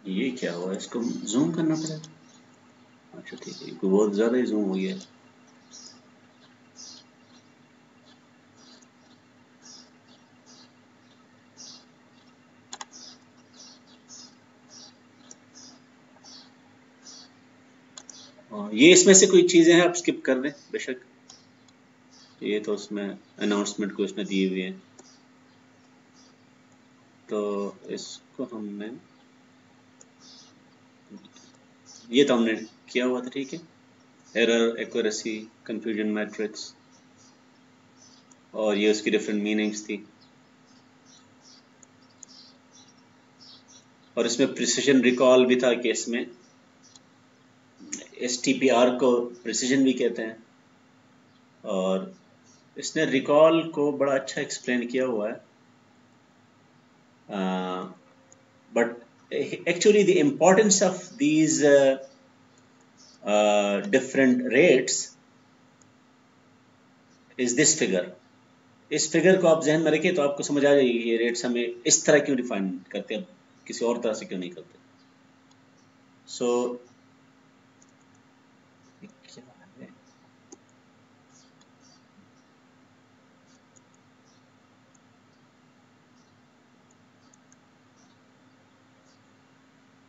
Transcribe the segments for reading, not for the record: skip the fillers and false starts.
ये क्या हुआ, इसको जूम करना पड़ेगा। अच्छा ठीक है, ये बहुत ज़्यादा ही जूम हो गया। ये इसमें से कोई चीज़ें हैं आप स्किप कर दें बेशक, ये तो उसमें अनाउंसमेंट को इसमें दी हुई है, तो इसको हमने, ये तो हमने किया हुआ था ठीक है। एरर, एक्यूरेसी, कंफ्यूजन मैट्रिक्स, और ये उसकी डिफरेंट मीनिंग्स थी, और इसमें प्रिसिजन रिकॉल भी था कि इसमें STPR को प्रिसिजन भी कहते हैं, और इसने रिकॉल को बड़ा अच्छा एक्सप्लेन किया हुआ है। But actually the importance of these different rates is this figure. इस फिगर को आप जहन में रखिए तो आपको समझ आ जाएगी ये रेट्स हमें इस तरह क्यों डिफाइन करते हैं, किसी और तरह से क्यों नहीं करते। सो क्या है,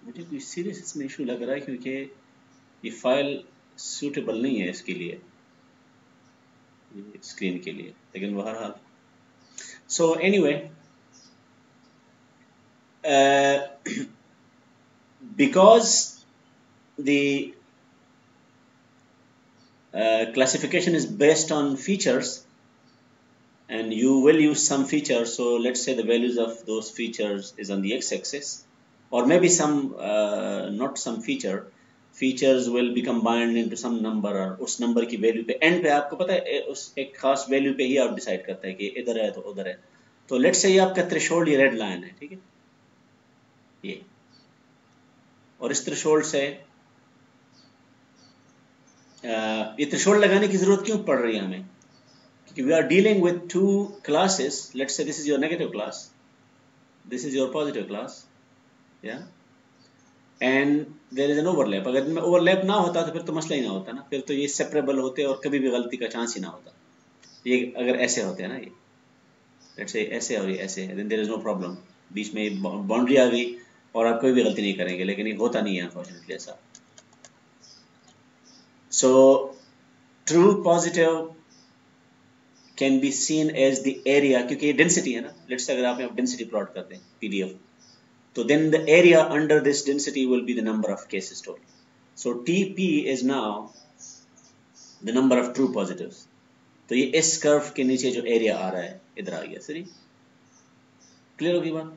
मुझे कोई सीरियस इसमें इशू लग रहा है क्योंकि ये फाइल सूटेबल नहीं है इसके लिए, स्क्रीन के लिए, लेकिन बहरहाल so anyway because the classification is based on features and you will use some features, so let's say the values of those features is on the x-axis, or maybe some not some features will be combined into some number, और उस number की value पे and पे आपको पता है उस एक खास वैल्यू पे ही आप डिसाइड करते हैं कि इधर है तो उधर है। तो लेट्स से ये आपका थ्रेशोल्ड, ये रेड लाइन है ठीक है, ये, और इस थ्रेशोल्ड से ये थ्रेशोल्ड लगाने की जरूरत क्यों पड़ रही है हमें, क्योंकि we are dealing with two classes. Let's say this is your negative class, this is your positive class, या, and there is an overlap. अगर इनमें ओवरलैप ना होता तो फिर तो मसला ही ना होता ना, फिर तो ये सेपरेबल होते और कभी भी गलती का चांस ही ना होता। ये अगर ऐसे होते हैं ना, ये लेट्स से ऐसे और ये ऐसे है, then there is no problem, बीच में बाउंड्री आ गई और आप कोई भी गलती नहीं करेंगे, लेकिन ये होता नहीं है अनफॉर्चुनेटली ऐसा। So true positive can be seen as the area, क्योंकि ये डेंसिटी है ना, लेट्स से अगर आप डेंसिटी प्लॉट करते हैं PDF, so then the area under this density will be the number of cases total. So TP is now the number of true positives. तो ये इस कर्व के नीचे जो एरिया आ रहा है इधर आ गया। सही क्लियर होगी बात,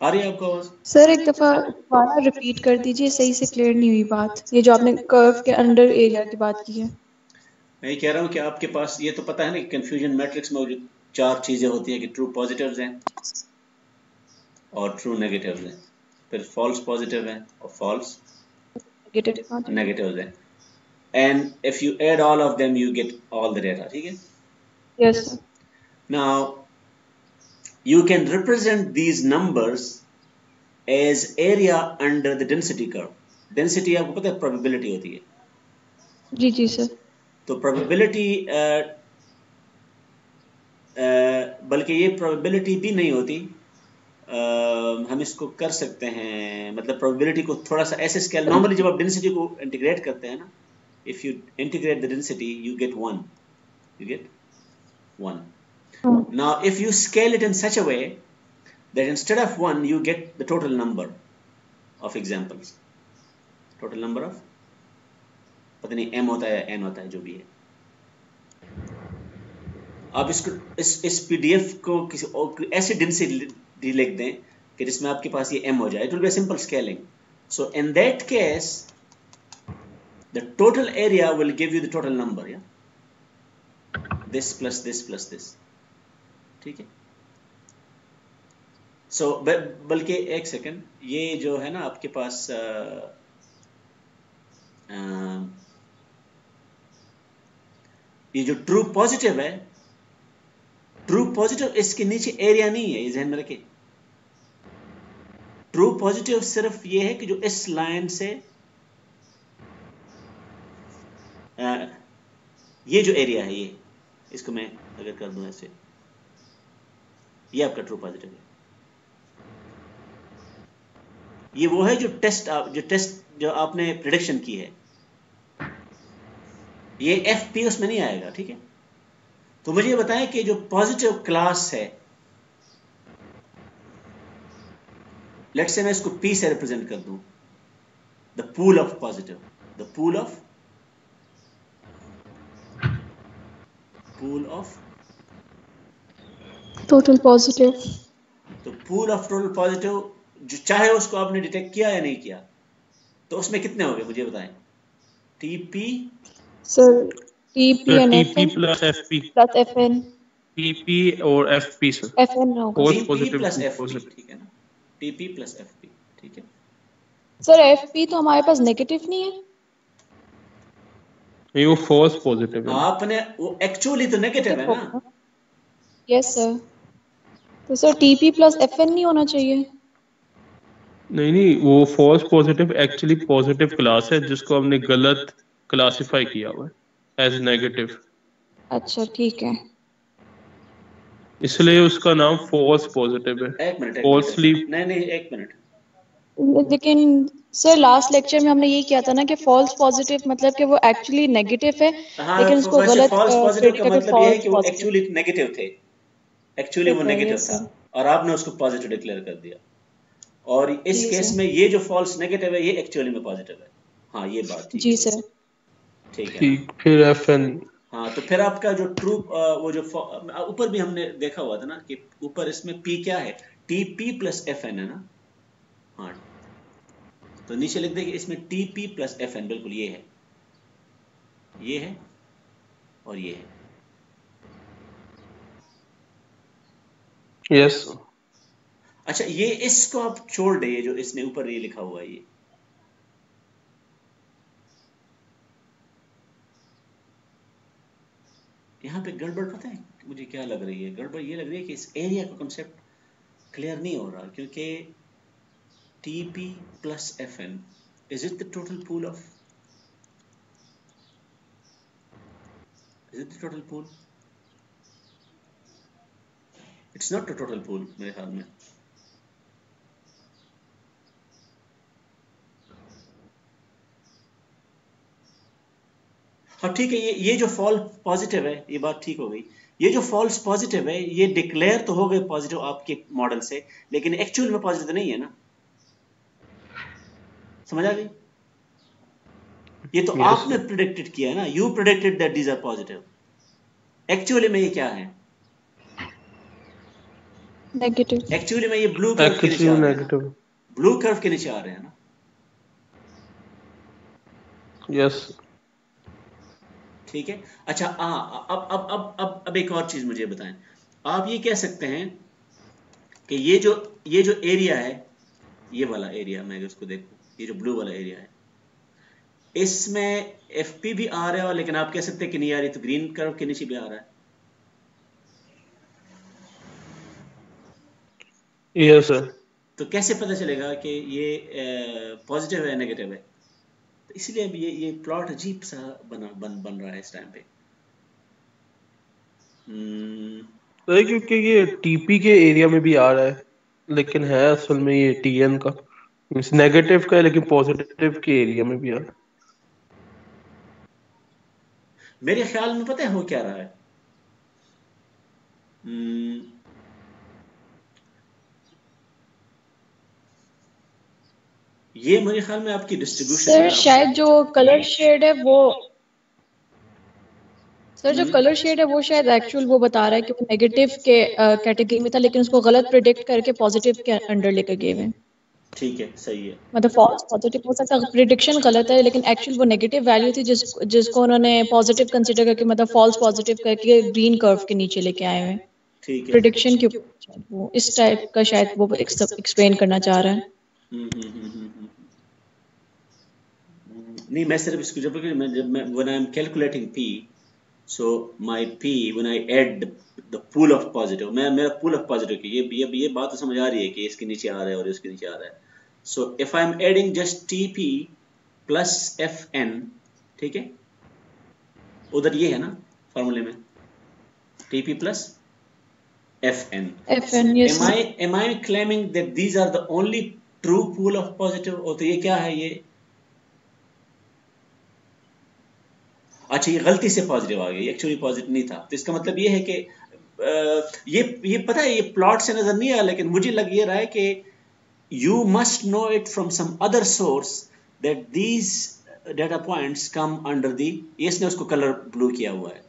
आ रही है आपको आवाज? सर एक दफा दोबारा रिपीट कर दीजिए, सही से क्लियर नहीं हुई बात, ये जो आपने कर्व के अंडर एरिया की बात की है। मैं ये कह रहा हूँ कि आपके पास ये तो पता है ना कि कंफ्यूजन मैट्रिक्स में जो चार चीजें होती हैं कि ट्रू पॉजिटिव्स हैं और ट्रू नेगेटिव्स हैं, फिर फॉल्स पॉजिटिव हैं और फॉल्स नेगेटिव्स हैं, and if you add all of them you get all the data, ठीक है? Yes sir. Now you can represent these numbers as area under the density curve. Density आपको पता है probability होती है। जी जी सर। तो probability बल्कि ये probability भी नहीं होती, हम इसको कर सकते हैं, मतलब probability को थोड़ा सा ऐसे स्केल, नॉर्मली जब आप density को इंटीग्रेट करते हैं ना, if you integrate the density you get 1, you get 1. Now if you scale it in such a way that instead of 1 you get the total number of examples, total number of, पता नहीं m होता है n होता है जो भी है, आप इसको इस PDF को किसी और ऐसे डेंसिटी लिख दें कि जिसमें आपके पास ये m हो जाए, it will be a simple scaling. So in that case the total area will give you the total number, yeah, this plus this plus this, ठीक है? So बल्कि एक सेकंड, ये जो है ना आपके पास ये जो ट्रू पॉजिटिव है, ट्रू पॉजिटिव इसके नीचे एरिया नहीं है, ये ध्यान में रखें। ट्रू पॉजिटिव सिर्फ ये है कि जो इस लाइन से ये जो एरिया है, ये इसको मैं अगर कर दूं ऐसे, ये आपका ट्रू पॉजिटिव है। ये वो है जो टेस्ट जो आपने प्रिडिक्शन की है, ये FP उसमें नहीं आएगा, ठीक है। तो मुझे ये बताएं कि जो पॉजिटिव क्लास है, लेट्स से मैं इसको P से रिप्रेजेंट कर दूं, the pool of positive, the pool of total positive. तो पूल ऑफ टोटल पॉजिटिव जो चाहे उसको आपने डिटेक्ट किया या नहीं किया, तो उसमें कितने हो गए मुझे बताएं। TP sir TP and TP FN plus FP, plus FN, TP और FP सर, FN होगा। False TP positive plus true FP, positive. ठीक है ना, TP प्लस FP, ठीक है। सर FP तो हमारे पास नेगेटिव नहीं है। नहीं, वो फॉल्स पॉजिटिव है। आपने वो एक्चुअली तो नेगेटिव है ना। Yes sir. तो सर TP प्लस FN नहीं होना चाहिए। नहीं, वो false positive actually positive class है जिसको हमने गलत क्लासिफाई किया हुआ है एज नेगेटिव, अच्छा ठीक है। इसलिए उसका नाम फॉल्स पॉजिटिव है। एक मिनट फॉल्सली नहीं एक मिनट, लेकिन सर लास्ट लेक्चर में हमने ये किया था ना कि फॉल्स पॉजिटिव मतलब कि वो एक्चुअली नेगेटिव है, हाँ, लेकिन उसको वैसे गलत फॉल्स पॉजिटिव का प्रेडिक्ट करके मतलब ये है कि वो फॉल्स एक्चुअली नेगेटिव थे, एक्चुअली वो नेगेटिव था और आपने उसको पॉजिटिव डिक्लेयर कर दिया, और इस जी केस सर। में ये जो फॉल्स नेगेटिव है ये एक्चुअली में पॉजिटिव है। हाँ, ये बात ठीक जी है, सर। ठीक है ना। ठीक, फिर FN। हाँ, तो फिर आपका जो ट्रू वो जो ऊपर भी हमने देखा हुआ था ना कि ऊपर इसमें P क्या है, TP प्लस FN है ना। हाँ, तो नीचे लिख देंगे इसमें TP प्लस FN, बिल्कुल ये है और ये है। यस, अच्छा, ये इसको आप छोड़ दे, ये जो इसने ऊपर ये लिखा हुआ है, ये यहाँ पे गड़बड़ पता है मुझे क्या लग रही है, गड़बड़ ये लग रही है कि इस एरिया का कॉन्सेप्ट क्लियर नहीं हो रहा, क्योंकि TP plus FN, is it the total pool of, is it the total pool? It's not the total pool मेरे ख्याल में। हाँ ठीक है, ये जो फॉल्स पॉजिटिव है, ये बात ठीक हो गई। ये जो फॉल्स पॉजिटिव है ये डिक्लेयर तो हो गए पॉजिटिव आपके मॉडल से, लेकिन एक्चुअल में पॉजिटिव नहीं है ना, समझ आ गई? ये तो Yes, आपने प्रिडिक्टेड किया है ना, you predicted that these are positive, actually में ये क्या है, नेगेटिव। एक्चुअली में ये ब्लू कर्व के नीचे आ एक्चुअली रहे हैं ना, नेगेटिव। ब्लू कर्व के नीचे आ रहे हैं ना। यस, ठीक है। अच्छा, अब एक और चीज मुझे बताएं, आप ये कह सकते हैं कि ये जो एरिया है, ये वाला एरिया, मैं अगर उसको देखूं, ये जो ब्लू वाला एरिया है, इसमें FP भी आ रहा है, और लेकिन आप कह सकते हैं कि नहीं आ रही, तो ग्रीन कर्व के नीचे भी आ रहा है। Yes sir. तो कैसे पता चलेगा कि ये पॉजिटिव है या नेगेटिव है? तो इसलिए अब ये प्लॉट अजीब सा बन रहा है इस टाइम पे। तो क्योंकि ये TP के एरिया में भी आ रहा है, लेकिन है असल में ये TN का, मींस नेगेटिव का है लेकिन पॉजिटिव के एरिया में भी आ रहा है। मेरे ख्याल में पता है हो क्या रहा है, ये मेरे ख्याल में आपकी डिस्ट्रीब्यूशन सर है शायद जो कलर शेड है वो, सर जो कलर शेड है वो शायद एक्चुअल वो बता रहा है कि वो नेगेटिव के कैटेगरी में था, लेकिन उसको गलत प्रिडिक्ट करके पॉजिटिव के अंडर लेकर गए हुए। ठीक है, सही है। मतलब फॉल्स पॉजिटिव हो सकता है, प्रिडिक्शन गलत है, लेकिन एक्चुअल वो नेगेटिव वैल्यू थी जिसको उन्होंने पॉजिटिव कंसीडर करके मतलब फॉल्स पॉजिटिव करके ग्रीन कर्व के नीचे लेके आए हुए। ठीक है। प्रिडिक्शन के ऊपर वो इस टाइप का शायद वो एक्सप्लेन करना चाह रहा है। नहीं, मैं सिर्फ इसको जब मैं when I am calculating P, So my P when I add the pool of positive, मैं मेरा pool of positive की ये बात तो समझ आ रही है कि इसके नीचे आ रहा है और इसके नीचे आ रहा है. So if I'm adding just TP plus FN, ठीक है, उधर ये है ना फार्मूले में TP plus FN. FN, yes sir. Am I claiming that these are the only true pool of positive? और तो ये क्या है ये? अच्छा ये गलती से पॉजिटिव आ गया, एक्चुअली पॉजिटिव नहीं था. तो इसका मतलब ये है कि ये पता है ये प्लॉट से नजर नहीं आया, लेकिन मुझे लग ये रहा है कि you must know it from some other source that these data points come under the, इसने उसको कलर ब्लू किया हुआ है.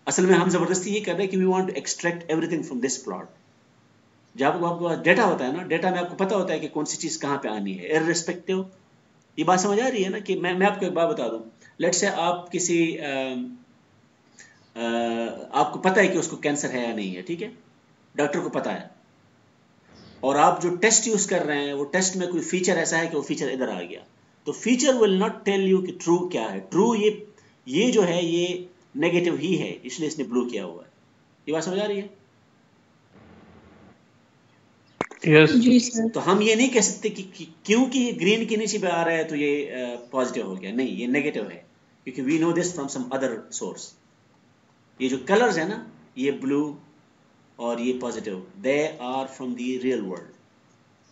असल में हम जबरदस्ती ये कर रहे हैं कि we want to extract everything from this plot. जब आपके पास डेटा होता है ना, डेटा में आपको पता होता है कि कौन सी चीज कहाँ पे आनी है, irrespective. ये बात समझ आ रही है ना कि मैं आपको एक बात बता दूं. लेट्स से आप किसी आपको पता है कि उसको कैंसर है या नहीं है, ठीक है, डॉक्टर को पता है, और आप जो टेस्ट यूज कर रहे हैं वो टेस्ट में कोई फीचर ऐसा है कि वो फीचर इधर आ गया, तो feature will not tell you कि ट्रू क्या है. ट्रू ये जो है ये नेगेटिव ही है, इसलिए इसने ब्लू किया हुआ है. ये बात समझ आ रही है? यस जी सर. तो हम ये नहीं कह सकते कि क्योंकि ये ग्रीन के नीचे पे आ रहा है तो ये पॉजिटिव हो गया. नहीं, ये नेगेटिव है, क्योंकि we know this from some other source. ये जो कलर्स है ना, ये ब्लू और ये positive, they are from the real world,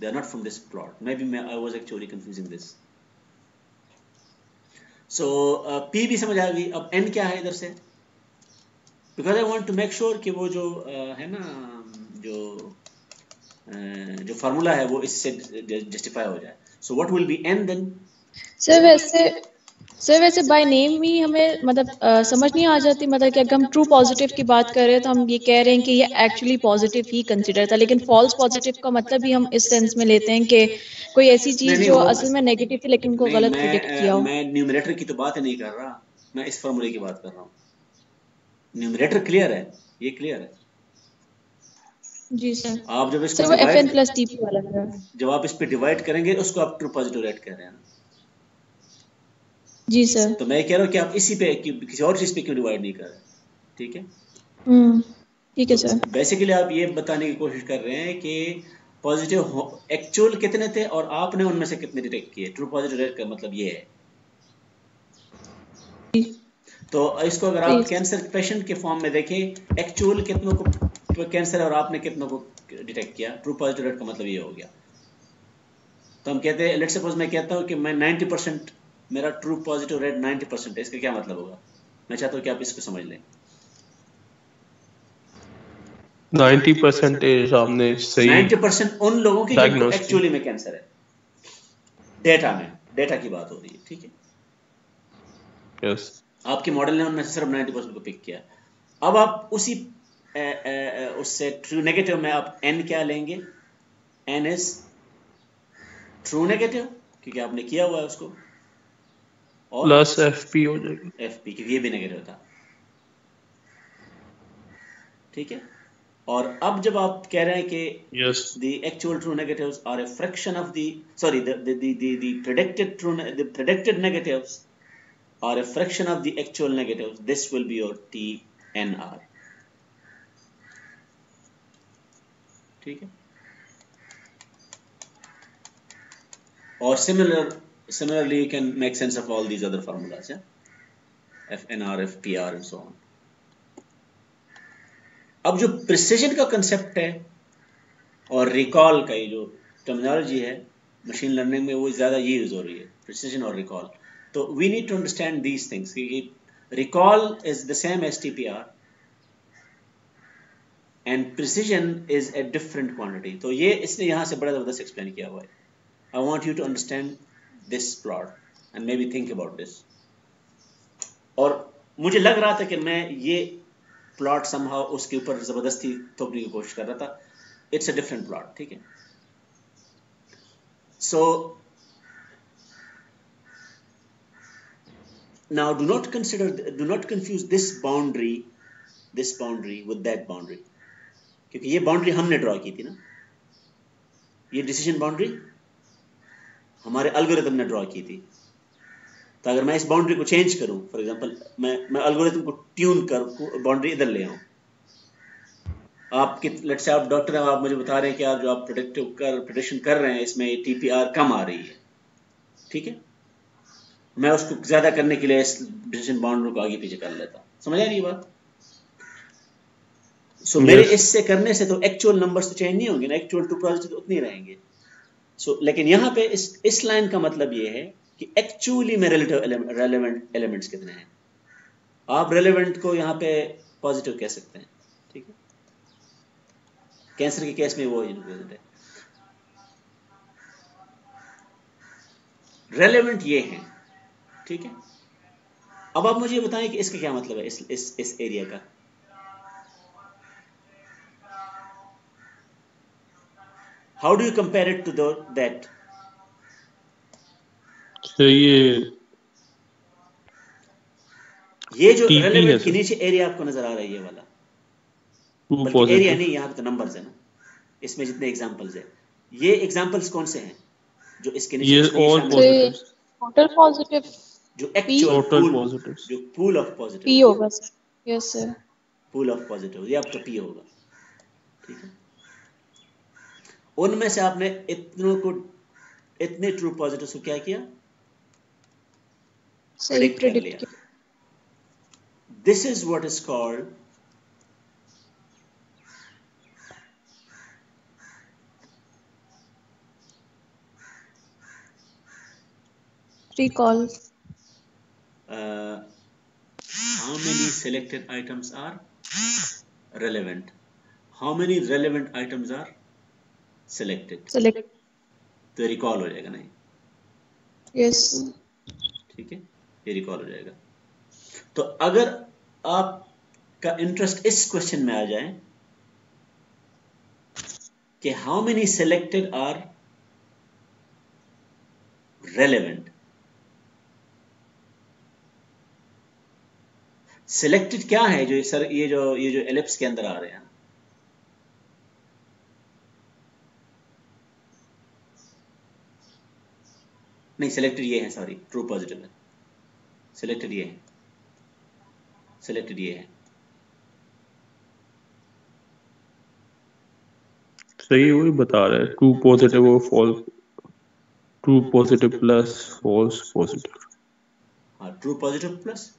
they are not from this plot. Maybe I was actually confusing this. So P भी समझ आ गई. अब N क्या है इधर से, because I want to make sure कि वो जो है ना जो फार्मूला है वो इससे जस्टिफाई हो जाए. So what will be N then? Sir वैसे बाय नेम ही हमें मतलब समझ नहीं आ जाती, मतलब कि अगर हम ट्रू पॉजिटिव की बात कर रहे हैं तो हम ये कह रहे हैं कि ये एक्चुअली पॉजिटिव ही कंसिडर था, लेकिन फॉल्स पॉजिटिव का मतलब भी हम इस सेंस में लेते हैं कि कोई ऐसी चीज नहीं, जो वो असल में नेगेटिव थी लेकिन उनको नहीं, गलत प्रिडिक्ट किया हो. मैं न्यूमरेटर की तो बात नहीं कर रहा, मैं इस फार्मूले की बात कर रहा हूँ. न्यूमरेटर क्लियर है, ये क्लियर है. जी सर. आप जब इसको सर वो FN डिवाइड प्लस TP वाला है. जब आप इस पे डिवाइड करेंगे उसको आप ट्रू पॉजिटिव रेट कह रहे हैं ना. जी सर. तो मैं कह रहा हूँ कि आप इसी पे किसी और चीज पे क्यों डिवाइड नहीं कर रहे. ठीक है, ठीक है सर. बेसिकली आप ये बताने की कोशिश कर रहे हैं कि पॉजिटिव एक्चुअल कितने थे और आपने उनमें से कितने डिटेक्ट किए. ट्रू पॉजिटिव रेट का मतलब ये है. तो इसको अगर आप कैंसर पेशेंट के फॉर्म में देखें, एक्चुअल कितनों को कैंसर है और आपने कितनों को डिटेक्ट किया, ट्रू पॉजिटिव रेट का मतलब ये हो गया. तो हम कहते हैं, लेट्स सपोज मैं कहता हूँ कि मैं 90%, मेरा ट्रू पॉजिटिव रेट 90% है. इसका क्या मतलब होगा? मैं चाहता हूँ कि आप इसको समझ लें. 90% हमने सही 90% उन लोगों की जिनको diagnose एक्चुअली में कैंसर है. डेटा में, डेटा की बात हो रही है, ठीक है. यस आपके मॉडल ने उनमें से सिर्फ 90% को पिक किया. अब आप उसी उससे ट्रू नेगेटिव में आप N क्या लेंगे? N इज ट्रू नेगेटिव, क्योंकि आपने किया हुआ है उसको, और प्लस FP हो जाएगा. FP, क्योंकि ये भी नेगेटिव था. ठीक है. और अब जब आप कह रहे हैं कि yes the actual true negatives are a fraction of the, sorry, the predicted negatives are a fraction of the actual negatives, this will be your TNR. ठीक है. और similarly you can make sense of all these other formulas, yeah? FNR, FPR and so on. अब जो precision का concept है और recall का, ये जो टर्मिनोलॉजी है मशीन लर्निंग में, वो ज़्यादा ये यूज हो रही है, प्रिसिजन और रिकॉल. तो we need to understand these things. Recall is the same as TPR and precision is a different quantity. तो ये इसने यहाँ से बड़ा ज़बरदस्त एक्सप्लेन किया हुआ है. I want you to understand this plot and maybe think about this. और मुझे लग रहा था कि मैं ये प्लॉट समहाउ उसके ऊपर जबरदस्ती थोपने की कोशिश कर रहा था. It's a different plot. ठीक है. So now do not confuse this boundary with that boundary, क्योंकि ये बाउंड्री हमने ड्रॉ की थी ना. ये डिसीजन बाउंड्री हमारे एल्गोरिथम ने ड्रॉ की थी. तो अगर मैं इस बाउंड्री को चेंज करूं, फॉर एग्जांपल मैं एल्गोरिथम को ट्यून कर बाउंड्री इधर ले आऊं, आपके लेट्स से आप डॉक्टर हैं, आप मुझे बता रहे हैं कि आप जो आप प्रेडिक्शन कर रहे हैं इसमें टीपीआर कम आ रही है, ठीक है, मैं उसको ज्यादा करने के लिए इस डिसीजन बाउंड्री को आगे पीछे कर लेता, समझ आ रही है बात? सो मेरे इससे करने से तो एक्चुअल नंबर्स तो चेंज नहीं होंगे ना, एक्चुअल ट्रू पॉजिटिव उतने ही रहेंगे। सो लेकिन यहाँ पे इस लाइन का मतलब ये है कि एक्चुअली में रेलेवेंट एलिमेंट्स कितने हैं। आप रेलेवेंट को यहाँ पे पॉजिटिव कह सकते हैं, ठीक है, कैंसर के केस में वो इनक्लूडेड है। रेलेवेंट ये है, ठीक है। अब आप मुझे बताएं कि इसका क्या मतलब है, इस एरिया का। How do you compare it to that? ये जो रेलेवेंट के नीचे एरिया आपको नजर आ रहा है ये वाला, बल्कि एरिया नहीं, यहाँ पे तो नंबर्स है ना, इसमें जितने एग्जांपल्स है, ये एग्जांपल्स कौन से हैं जो इसके नीचे टोटल पॉजिटिव, जो एक्चुअल पॉजिटिव, जो पूल ऑफ पॉजिटिव पी होगा sir. Yes sir, pool of positive ये आपका पी होगा, ठीक है। उनमें से आपने इतने ट्रू पॉजिटिव को क्या किया, सही प्रेडिक्ट किया। This is what is called recall. How many selected items are relevant? How many relevant items are selected? Select. तो रिकॉल हो जाएगा नहीं? यस, ठीक है, ये रिकॉल हो जाएगा। तो अगर आपका इंटरेस्ट इस क्वेश्चन में आ जाए कि how many selected are relevant, selected क्या है जो सर ये जो एलिप्स के अंदर आ रहे हैं, नहीं सिलेक्टेड ये है, सॉरी ट्रू पॉजिटिव है, सिलेक्टेड ये है, सिलेक्टेड ये है, सही वही बता रहा है, ट्रू पॉजिटिव और false, true positive plus false positive. हाँ, ट्रू पॉजिटिव प्लस,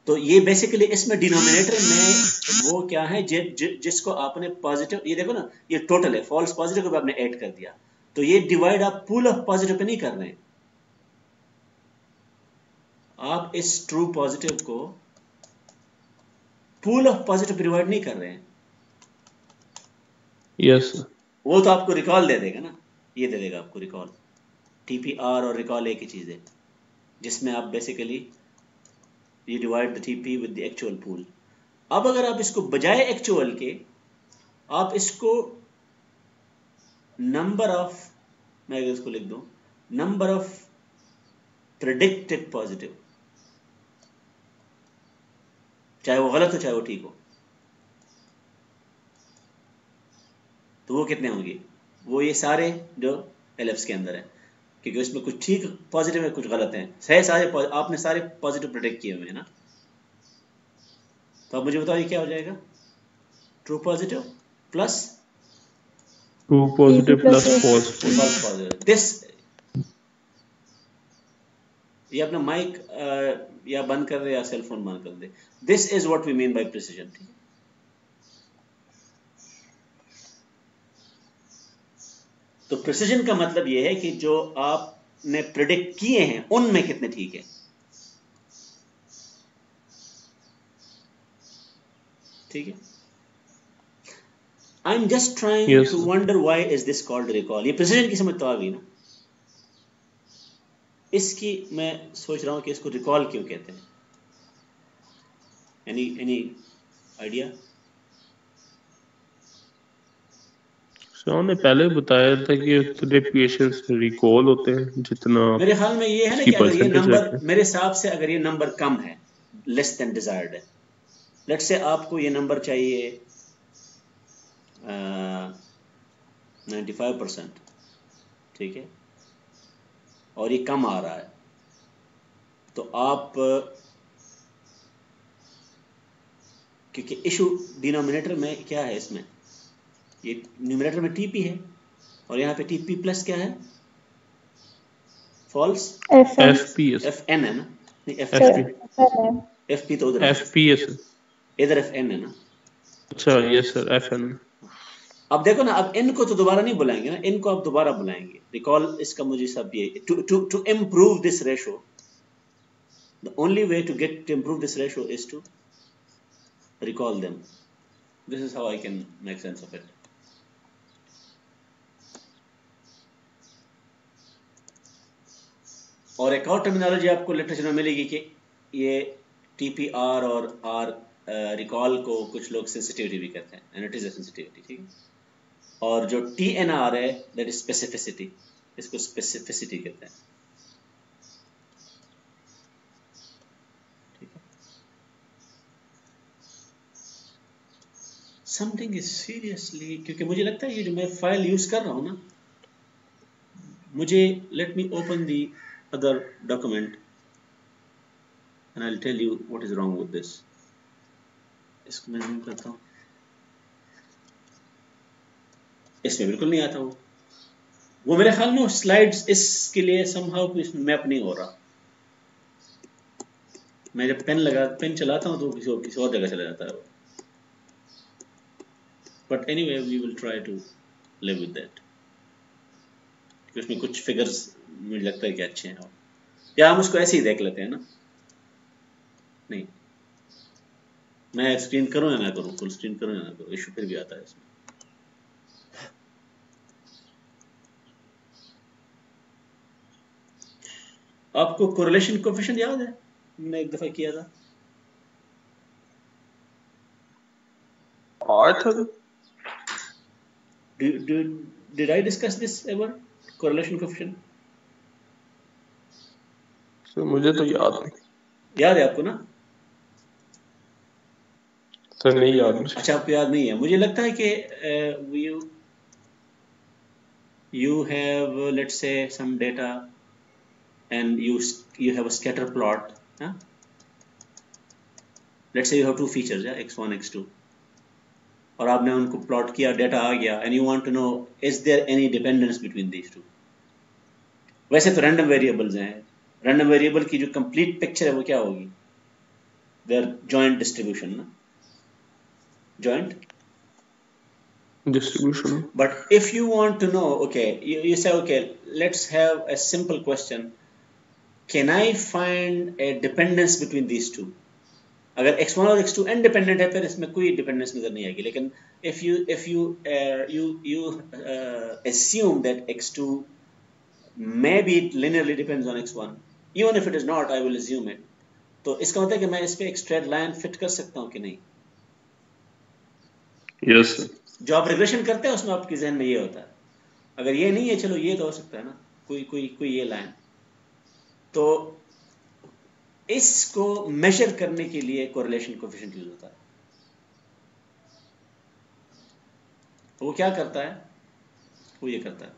तो ये बेसिकली इसमें डिनोमिनेटर में वो क्या है जिसको आपने पॉजिटिव, ये देखो ना ये टोटल है, फॉल्स पॉजिटिव को आपने ऐड कर दिया, तो ये डिवाइड आप पूल ऑफ पॉजिटिव पे नहीं कर रहे हैं, आप इस ट्रू पॉजिटिव को पूल ऑफ पॉजिटिव डिवाइड नहीं कर रहे हैं। यस, वो तो आपको रिकॉल दे देगा ना, ये दे देगा आपको रिकॉल, टीपीआर और रिकॉल एक ही चीज है, जिसमें आप basically you divide the TP with the actual pool। अब अगर आप इसको बजाय एक्चुअल के आप इसको नंबर ऑफ, मैं अगर इसको लिख दूं नंबर ऑफ प्रेडिक्टेड पॉजिटिव, चाहे वो गलत हो चाहे वो ठीक हो, तो वो कितने होंगे, वो ये सारे जो एलिप्स के अंदर है, क्योंकि उसमें कुछ ठीक पॉजिटिव है कुछ गलत है, सारे आपने सारे पॉजिटिव प्रेडिक्ट किए हुए हैं ना, तो अब मुझे बताओ ये क्या हो जाएगा, true positive plus true positive plus false positive. This, ये अपना माइक या बंद कर दे या सेल फोन बंद कर दे, this is what we mean by precision, ठीक है। तो प्रिसिजन का मतलब यह है कि जो आपने प्रिडिक्ट किए हैं उनमें कितने ठीक है, ठीक है। I am just trying to wonder why is this called recall, ये प्रिसिजन की समझ तो आ गई ना, इसकी मैं सोच रहा हूं कि इसको रिकॉल क्यों कहते हैं, एनी आइडिया? ने पहले बताया था कि उतने पेशेंट्स रिकॉल होते हैं जितना, मेरे ख्याल में ये है ना कि अगर ये नंबर, मेरे हिसाब से अगर ये नंबर कम है, लेस देन डिजायर्ड है, लेट्स से आपको ये नंबर चाहिए 95%, ठीक है, और ये कम आ रहा है, तो आप क्योंकि इशू डिनोमिनेटर में क्या है, इसमें ये न्यूमिनेटर में टीपी है और यहाँ पे टीपी प्लस क्या है, फॉल्स FPS एफ एन है ना, नहीं एफ FP एफ पी तो उधर है, FPS इधर एफ एन है ना। अच्छा यस सर FN अब देखो ना, अब इन को तो दोबारा नहीं बुलाएंगे ना, इनको आप दोबारा बुलाएंगे। रिकॉल इसका मुझे सब ये to improve this ratio, the only way to get to improve this ratio is to recall them. This is how I can make sense of it. और एक और टर्मिनोलॉजी आपको लिटरेचर में मिलेगी कि ये TPR और R रिकॉल को कुछ लोग सेंसिटिविटी भी कहते हैं, and it is a sensitivity, ठीक है। और जो TNR है दैट इज स्पेसिफिसिटी, इसको स्पेसिफिसिटी कहते हैं, ठीक है। समथिंग इज सीरियसली, क्योंकि मुझे लगता है ये जो मैं फाइल यूज कर रहा हूँ ना, मुझे let me open the other document and I'll tell you what is wrong with this. इसको मैं जूम करता हूँ, इसमें बिल्कुल नहीं आता वो मेरे ख्याल में स्लाइड्स इसके लिए somehow इसमें मैप नहीं हो रहा। मैं जब पेन चलाता हूँ तो किसी और जगह चला जाता है वो। But anyway we will try to live with that, क्योंकि उसमें कुछ फिगर्स मुझे लगता है कि अच्छे हैं, या हम उसको ऐसे ही देख लेते हैं ना। नहीं, मैं स्क्रीन करूं या ना करूं, फुल स्क्रीन करूं या ना करूं, इशू फिर भी आता है इसमें। आपको कोरिलेशन कोएफिशिएंट याद है, मैंने एक दफा किया था। Did I discuss this ever? Correlation coefficient? Sir मुझे तो याद नहीं। याद है आपको ना? सर नहीं याद। अच्छा, आपको याद नहीं है। मुझे लगता है कि you have let's say some data and you have a scatter plot, huh? Let's say you have two features, yeah, x1 x2, और आपने उनको प्लॉट किया, डेटा आ गया, and you want to know is there any dependence between these two. वैसे तो random variables हैं, random variable की जो कंप्लीट पिक्चर है वो क्या होगी, देयर जॉइंट डिस्ट्रीब्यूशन ना, joint distribution. But if you want to know, okay, you say, okay, let's have a simple question, can I find a dependence between these two? अगर x1 और x2 independent है फिर इसमें कोई dependence नजर नहीं आएगी, लेकिन if you assume that x2 maybe it linearly depends on x1, even if it is not, I will assume it, तो इसका मतलब है कि मैं इस पे एक स्ट्रेट लाइन फिट कर सकता हूँ कि नहीं? Yes sir. जो आप रिग्रेशन करते हैं उसमें आपके जहन में ये होता है, अगर ये नहीं है चलो ये तो हो सकता है ना, कोई ये लाइन, तो इसको मेजर करने के लिए कोरिलेशन कोएफिशिएंट यूज होता है। वो क्या करता है, वो ये करता है,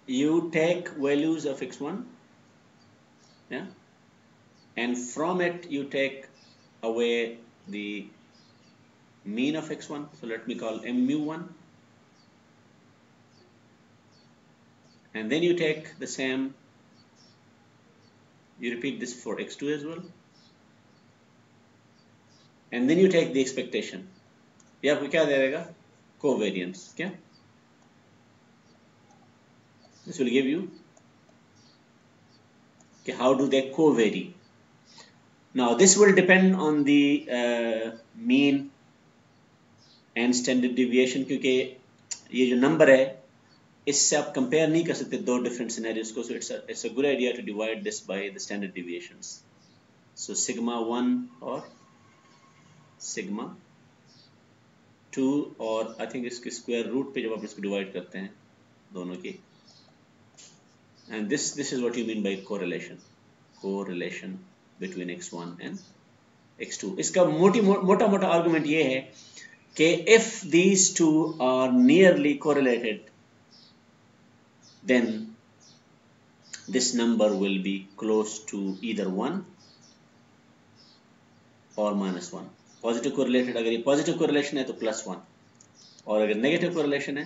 you take values of x1, yeah, and from it you take away the mean of x1, so let me call mu1, and then you take the same, you repeat this for x2 as well, and then you take the expectation, ये आपको क्या दे देगा, covariance, क्या, this will give you okay, how do they co-vary. Now this will depend on the mean and standard deviation, क्योंकि ये जो number है इससे आप कंपेयर नहीं कर सकते दो डिफरेंट सिनेरियोस को, so it's a good idea to divide this by the standard deviations, so sigma 1 और sigma 2, और I think इसके स्क्वायर रूट पे जब आप इसको डिवाइड करते हैं दोनों की, and this is what you mean by correlation between x1 and x2. इसका मोटा आर्गुमेंट ये है कि if these two are nearly correlated, then this number will be close to either 1 or -1. Positive correlated, अगर ये पॉजिटिव कोरिलेशन है तो +1, और अगर नेगेटिव कोरिलेशन है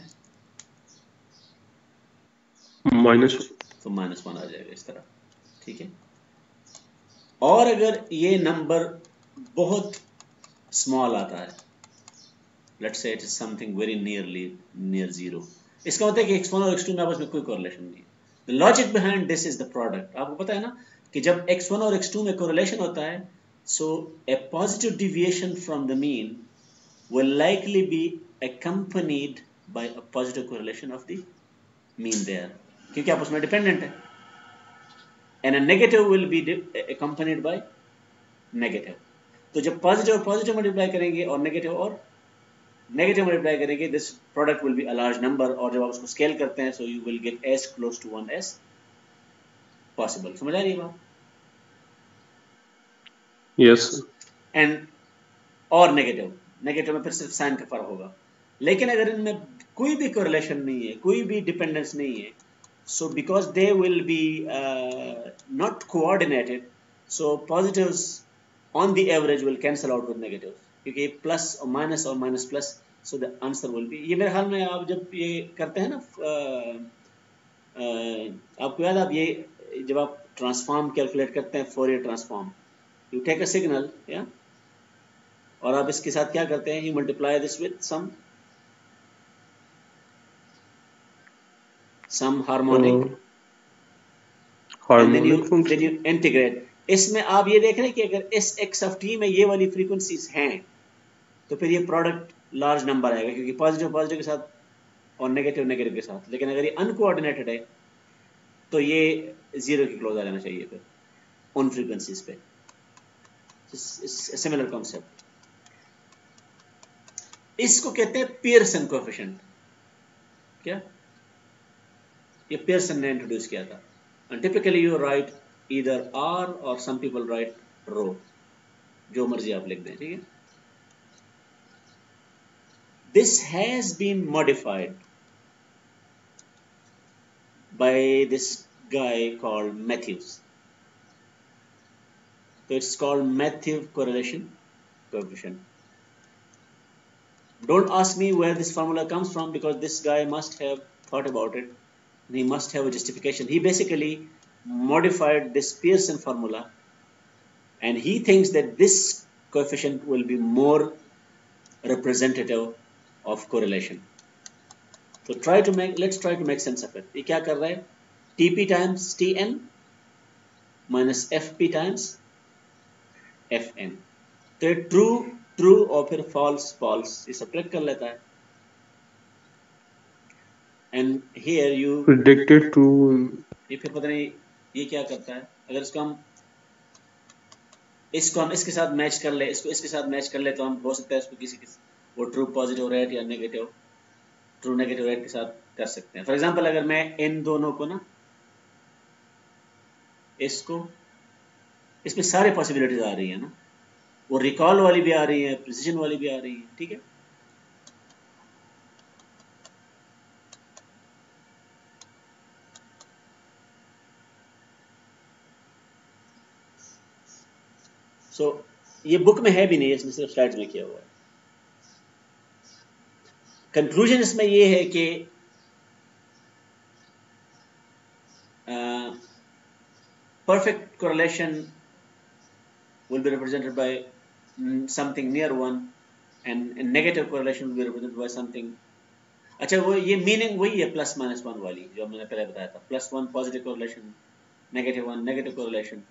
-1 तो -1 आ जाएगा इस तरह, ठीक है। और अगर ये नंबर बहुत स्मॉल आता है, let's say it is something very near 0, इसका मतलब है कि x1 और x2 में आपस में कोई कोरिलेशन नहीं है। The logic behind this is the product. आपको पता है ना कि जब x1 और x2 में कोरिलेशन होता है, so a positive deviation from the mean will likely be accompanied by a positive correlation of the mean there, क्योंकि आप उसमें डिपेंडेंट है, and a negative will be accompanied by negative। तो जब पॉजिटिव और पॉजिटिव मल्टीप्लाई करेंगे और negative multiply करेंगे, this product will be a large number, और जब आप उसको स्केल करते हैं, so you will get as close to 1 as possible। समझ आ रही है बात? यस। एंड और नेगेटिव में फिर सिर्फ साइन का फर्क होगा, लेकिन अगर इनमें कोई भी कोरिलेशन नहीं है, कोई भी डिपेंडेंस नहीं है, so because they will be not coordinated, so positives on the average will cancel out with negatives, क्योंकि प्लस और minus plus, so the answer will be, ये मेरे ख्याल में आप जब ये करते हैं ना, आपको याद, आप ये जब आप ट्रांसफॉर्म कैलकुलेट करते हैं, Fourier transform, you take a signal, या, और आप इसके साथ क्या करते हैं, you multiply this with some harmonic, and then you integrate। इसमें आप ये देख रहे हैं कि अगर इस x of t में ये वाली फ्रीक्वेंसीज हैं, तो फिर ये प्रोडक्ट लार्ज नंबर आएगा, क्योंकि पॉजिटिव के साथ और नेगेटिव के साथ। लेकिन अगर ये अनकोऑर्डिनेटेड है, तो ये 0 के क्लोज आ जाना चाहिए फिर उन फ्रीक्वेंसीज पे। सिमिलर कॉन्सेप्ट, इसको कहते हैं पियर्सन कोएफिशिएंट। क्या ये पियर्सन ने इंट्रोड्यूस किया था। And typically you right either r और सम पीपल राइट रो, जो मर्जी आप लिख दें, ठीक है। This has been modified by this guy called Matthews. तो it's called Matthew correlation coefficient. Don't ask me where this formula comes from, because this guy must have thought about it. He must have a justification. He basically modified this Pearson formula, and he thinks that this coefficient will be more representative of correlation. So let's try to make sense of it. ये क्या कर रहा है? TP times Tn minus FP times Fn. तो true और फिर false ये subtract कर लेता है, and here you predicted true. ये फिर पता नहीं ये क्या करता है। अगर इसको हम इसके साथ मैच कर ले, इसको इसके साथ मैच कर ले, तो हम हो सकता है इसको किसी वो ट्रू पॉजिटिव रेट या ट्रू नेगेटिव रेट के साथ कर सकते हैं। फॉर एग्जांपल, अगर मैं इन दोनों को ना, इसमें सारे पॉसिबिलिटीज आ रही है ना, वो रिकॉल वाली भी आ रही है, प्रिसिजन वाली भी आ रही है, ठीक है। सो ये बुक में है भी नहीं, इसमें सिर्फ स्लाइड्स में किया हुआ है। कंक्लूजन इसमें ये है कि perfect correlation will be represented by something near 1, and negative correlation will be represented by something। अच्छा, वो ये मीनिंग वही है +-1 वाली जो मैंने पहले बताया था। +1 positive correlation, -1 negative correlation,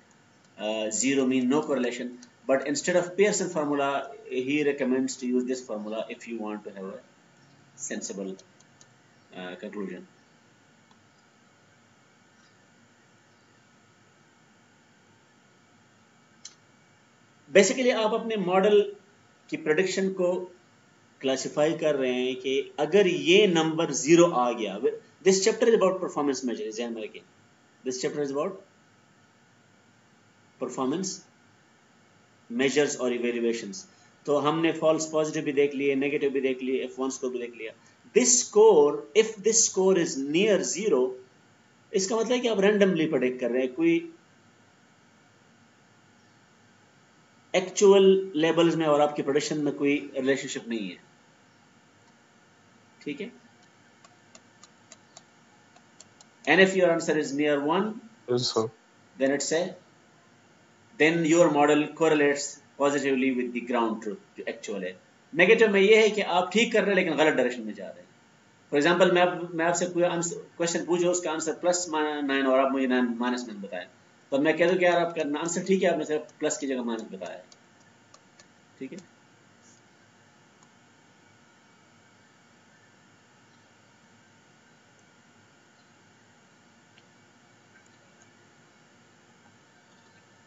0 mean no correlation। But instead of Pearson formula, he recommends to use this formula if you want to have a sensible conclusion। Basically आप अपने मॉडल की प्रेडिक्शन को क्लासिफाई कर रहे हैं कि अगर ये नंबर 0 आ गया। This chapter is about performance measures, ध्यान में रखिए। This chapter is about performance measures और इवेल्युएशंस। तो हमने फॉल्स पॉजिटिव भी देख लिए, नेगेटिव भी देख लिए, F1 स्कोर भी देख लिया। This score, if this score is near 0, इसका मतलब है कि आप रैंडमली प्रेडिक्ट कर रहे हैं, कोई एक्चुअल लेवल्स में और आपकी प्रेडिक्शन में कोई रिलेशनशिप नहीं है, ठीक है। And if your answer is near 1, yes sir. then then your model correlates positively with the ground truth जो एक्चुअल है। नेगेटिव में ये है कि आप ठीक कर रहे हैं लेकिन गलत डायरेक्शन में जा रहे हैं। फॉर एग्जाम्पल मैं आपसे कोई क्वेश्चन पूछूं, उसका आंसर +9 और आप मुझे -9 बताएं, तो मैं कह दूं कि यार आपका आंसर ठीक है, आपने सिर्फ प्लस की जगह माइनस बताया है, ठीक है।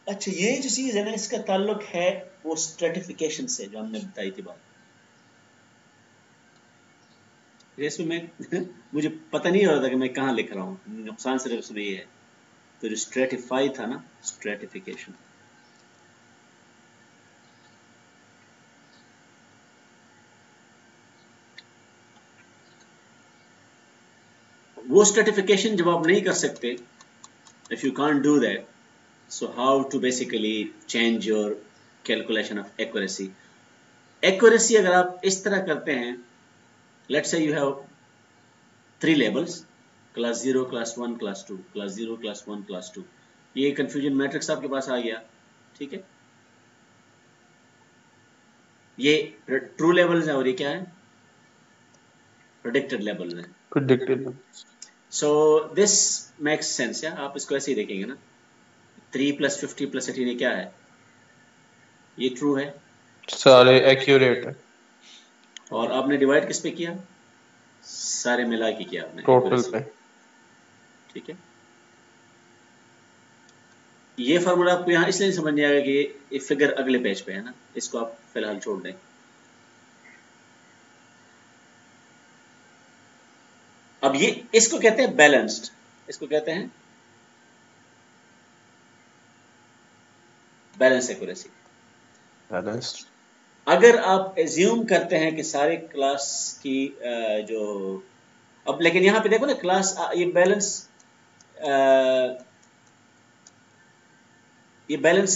अच्छा, ये जो चीज है ना, इसका ताल्लुक है वो स्ट्रेटिफिकेशन से जो हमने बताई थी बात। इसमें मैं मुझे पता नहीं हो रहा था कि मैं कहाँ लिख रहा हूँ, नुकसान सिर्फ उसमें ये है। तो जो स्ट्रेटिफाई था ना, स्ट्रेटिफिकेशन, वो स्ट्रेटिफिकेशन जब आप नहीं कर सकते, if you can't do that, so how to basically change your calculation of accuracy. Accuracy अगर आप इस तरह करते हैं, let's say you have 3 levels, class 0, class 1, class 2, class 0, class 1, class 2, ये कंफ्यूजन मैट्रिक्स आपके पास आ गया, ठीक है। ये ट्रू लेवल्स है और ये क्या है, प्रेडिक्टेड लेवल्स हैं, predicted so this makes sense. या आप इसको ऐसे ही देखेंगे ना, 3 + 50 + 18 ये क्या है, ये ट्रू है, सारे एक्यूरेट है, और आपने डिवाइड किस पे किया, सारे मिला के किया आपने टोटल accuracy, पे। ठीक है। ये फार्मूला आपको यहाँ इसलिए समझ नहीं आएगा कि ये फिगर अगले पेज पे है ना, इसको आप फिलहाल छोड़ दें। अब ये इसको कहते हैं बैलेंस्ड, इसको कहते हैं बैलेंस एक्यूरेसी। बैलेंस्ड अगर आप एज्यूम करते हैं कि सारे क्लास की जो, अब लेकिन यहाँ पे देखो ना, क्लास ये बैलेंस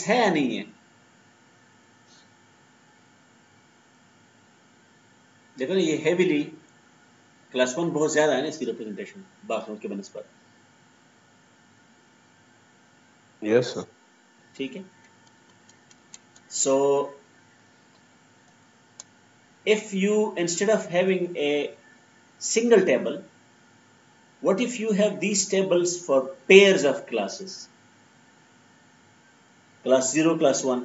है या नहीं है, देखो ना, ये हेवीली क्लास 1 बहुत ज्यादा है ना इसकी रिप्रेजेंटेशन बाकियों के बनस्पत, यस सर। ठीक है। सो if you, instead of having a single table, what if you have these tables for pairs of classes, class 0, class 1,